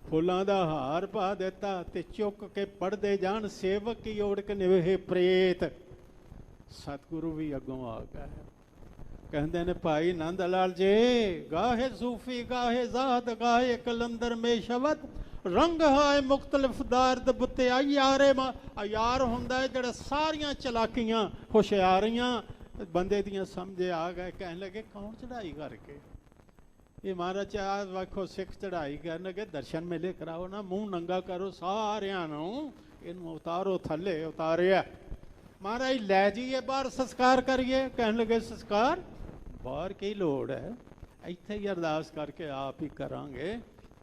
ਫੁੱਲਾਂ ਦਾ ਹਾਰ ਪਾ ਦਿੱਤਾ ਤੇ ਚੁੱਕ ਕੇ ਪੜਦੇ ਜਾਣ ਸੇਵਕ ਕੀ ਓੜਕ ਨਿਵੇ ਪ੍ਰੇਤ। ਸਤਿਗੁਰੂ ਵੀ ਅੱਗੋਂ ਆ ਗਿਆ। ਕਹਿੰਦੇ ਨੇ ਭਾਈ ਨੰਦ ਲਾਲ ਜੀ, ਗਾਹੇ ਸੂਫੀ ਗਾਹੇ ਜ਼ਾਹਦ ਗਾਹੇ ਕਲੰਦਰ ਮੇ ਸ਼ਬਦ, ਰੰਗ ਹਾਏ ਮੁਖਤਲਿਫ ਦਾਰਦ ਬੁੱਤੇ ਯਾਰੇ ਮਾ। ਯਾਰ ਹੁੰਦਾ ਜਿਹੜਾ ਸਾਰੀਆਂ ਚਲਾਕੀਆਂ ਹੁਸ਼ਿਆਰੀਆਂ ਬੰਦੇ ਦੀਆਂ ਸਮਝੇ ਆ ਗਏ। ਕਹਿਣ ਲੱਗੇ ਕੌਣ ਚੜਾਈ ਕਰਕੇ? ਇਹ ਮਹਾਰਾਜ ਆ ਵੇਖੋ ਸਿੱਖ ਚੜਾਈ ਕਰਨ ਲੱਗੇ, ਦਰਸ਼ਨ ਮੇਲੇ ਕਰਾਓ ਨਾ, ਮੂੰਹ ਨੰਗਾ ਕਰੋ ਸਾਰਿਆਂ ਨੂੰ, ਇਹਨੂੰ ਉਤਾਰੋ ਥੱਲੇ। ਉਤਾਰਿਆ ਮਹਾਰਾਜ ਲੈ ਜਾਈਏ ਬਾਹਰ ਸੰਸਕਾਰ ਕਰੀਏ। ਕਹਿਣ ਲੱਗੇ ਸੰਸਕਾਰ ਬਾਹਰ ਕੀ ਲੋੜ ਹੈ, ਇੱਥੇ ਹੀ ਅਰਦਾਸ ਕਰਕੇ ਆਪ ਹੀ ਕਰਾਂਗੇ,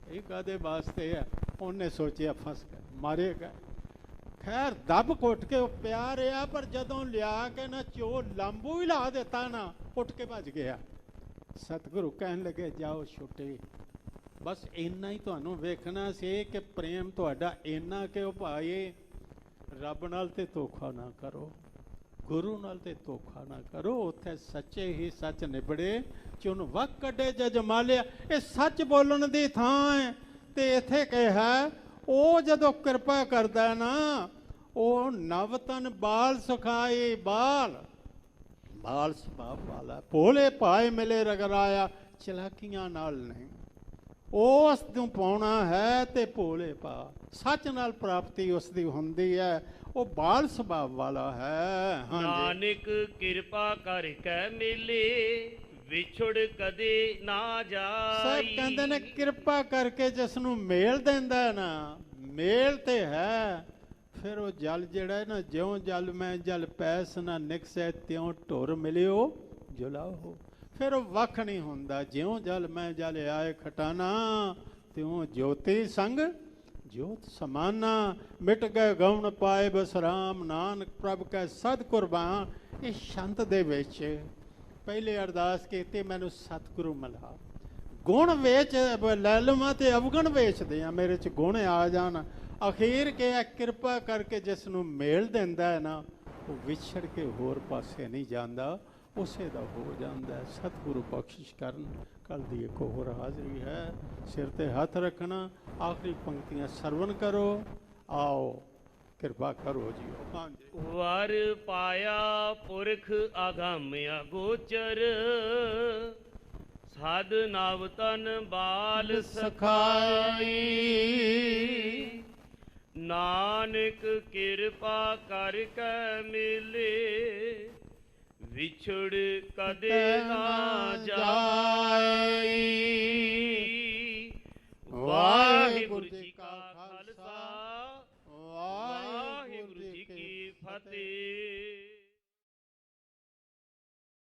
ਇਹ ਕਾਹਦੇ ਵਾਸਤੇ ਹੈ? ਉਹਨੇ ਸੋਚਿਆ ਫਸ ਗਿਆ, ਮਾਰੇਗਾ। ਖੈਰ ਦੱਬ ਘੁੱਟ ਕੇ ਉਹ ਪਿਆ ਰਿਹਾ, ਪਰ ਜਦੋਂ ਲਿਆ ਕੇ ਨਾ ਚੋ ਲੰਬੂ ਹੀ ਲਾ ਦਿੱਤਾ ਨਾ, ਉੱਠ ਕੇ ਭੱਜ ਗਿਆ। ਸਤਿਗੁਰੂ ਕਹਿਣ ਲੱਗੇ ਜਾਓ ਛੁੱਟੇ, ਬਸ ਇੰਨਾ ਹੀ ਤੁਹਾਨੂੰ ਵੇਖਣਾ ਸੀ ਕਿ ਪ੍ਰੇਮ ਤੁਹਾਡਾ ਇੰਨਾ ਕਿ ਉਹ ਭਾਈ ਰੱਬ ਨਾਲ ਤੇ ਧੋਖਾ ਨਾ ਕਰੋ, ਗੁਰੂ ਨਾਲ ਤੇ ਧੋਖਾ ਨਾ ਕਰੋ। ਉੱਥੇ ਸੱਚੇ ਹੀ ਸੱਚ ਨਿਬੜੇ, ਚੁਣ ਵਕ ਕੱਢੇ ਜਜ ਮਾਲਿਆ। ਇਹ ਸੱਚ ਬੋਲਣ ਦੀ ਥਾਂ ਹੈ ਤੇ ਇੱਥੇ ਕਿਹਾ ਉਹ ਜਦੋਂ ਕਿਰਪਾ ਕਰਦਾ ਨਾ, ਉਹ ਨਵਤਨ ਬਾਲ ਸੁਖਾਏ। ਬਾਲ ਸੁਭਾਅ ਵਾਲਾ, ਭੋਲੇ ਭਾਏ ਮਿਲੇ ਰਗਰਾਇਆ, ਚਲਾਕੀਆਂ ਨਾਲ ਨਹੀਂ। ਉਸ ਨੂੰ ਪਾਉਣਾ ਹੈ ਤੇ ਭੋਲੇ ਪਾ ਸੱਚ ਨਾਲ ਪ੍ਰਾਪਤੀ ਉਸ ਦੀ ਹੁੰਦੀ ਹੈ। ਉਹ ਬਾਲ ਸੁਭਾਅ ਵਾਲਾ ਹੈ। ਹਾਂਜੀ ਨਾਨਕ ਕਿਰਪਾ ਕਰ ਕੈ ਮਿਲੇ ਵਿਛੜ ਕਦੇ ਨਾ ਸਾਹਿਬ ਜਾਈ। ਕਹਿੰਦੇ ਨੇ ਕਿਰਪਾ ਕਰਕੇ ਜਿਸ ਨੂੰ ਮੇਲ ਦਿੰਦਾ ਹੈ ਨਾ, ਮੇਲ ਤੇ ਹੈ, ਫਿਰ ਉਹ ਜਲ ਜਿਹੜਾ ਹੈ ਨਾ, ਜਿਉਂ ਜਲ ਮੈਂ ਜਲ ਪੈਸ ਨਾ ਨਿਕਸੈ ਤਿਉਂ ਢੁਰ ਮਿਲਿਓ ਜੁਲਾਹੋ। ਫਿਰ ਉਹ ਵੱਖ ਨਹੀਂ ਹੁੰਦਾ। ਜਿਉਂ ਜਲ ਮੈਂ ਜਲ ਆਏ ਖਟਾਨਾ ਤਿਉਂ ਜੋਤੀ ਸੰਗ ਜੋਤ ਸਮਾਨਾ। ਮਿਟ ਗਏ ਗਉਣ ਪਾਏ ਬਸ ਰਾਮ ਨਾਨਕ ਪ੍ਰਭ ਕੈ ਸਦ ਕੁਰਬਾਨ। ਇਹ ਛੰਤ ਦੇ ਵਿੱਚ ਪਹਿਲੇ ਅਰਦਾਸ ਕੀਤੀ, ਮੈਨੂੰ ਸਤਿਗੁਰੂ ਮਿਲਾ। ਗੁਣ ਵੇਚ ਲੈ ਲਵਾਂ ਤੇ ਅਵਗੁਣ ਵੇਚਦੇ ਆ, ਮੇਰੇ 'ਚ ਗੁਣ ਆ ਜਾਣ। ਅਖੀਰ ਕਿਹਾ ਕਿਰਪਾ ਕਰਕੇ ਜਿਸ ਨੂੰ ਮੇਲ ਦਿੰਦਾ ਹੈ ਨਾ, ਉਹ ਵਿਛੜ ਕੇ ਹੋਰ ਪਾਸੇ ਨਹੀਂ ਜਾਂਦਾ, ਉਸੇ ਦਾ ਹੋ ਜਾਂਦਾ। ਸਤਿਗੁਰੂ ਬਖਸ਼ਿਸ਼ ਕਰਨ। ਕੱਲ ਦੀ ਇੱਕ ਹੋਰ ਹਾਜ਼ਰੀ ਹੈ, ਸਿਰ ਤੇ ਹੱਥ ਰੱਖਣਾ। ਆਖਰੀ ਪੰਕਤੀਆਂ ਸਰਵਣ ਕਰੋ। ਆਓ ਕਿਰਪਾ ਕਰੋ ਜੀ। ਹਾਂਜੀ ਵਰ ਪਾਇਆ ਪੁਰਖ ਆਗਾਮਿਆ ਗੋਚਰ ਸਾਧ ਨਵ ਤਨ ਬਾਲ ਸਖਾਈ। ਨਾਨਕ ਕਿਰਪਾ ਕਰ ਕੈ ਮਿਲੇ ਵਿਛੜ ਕਦੇ ਨਾ ਜਾਈ।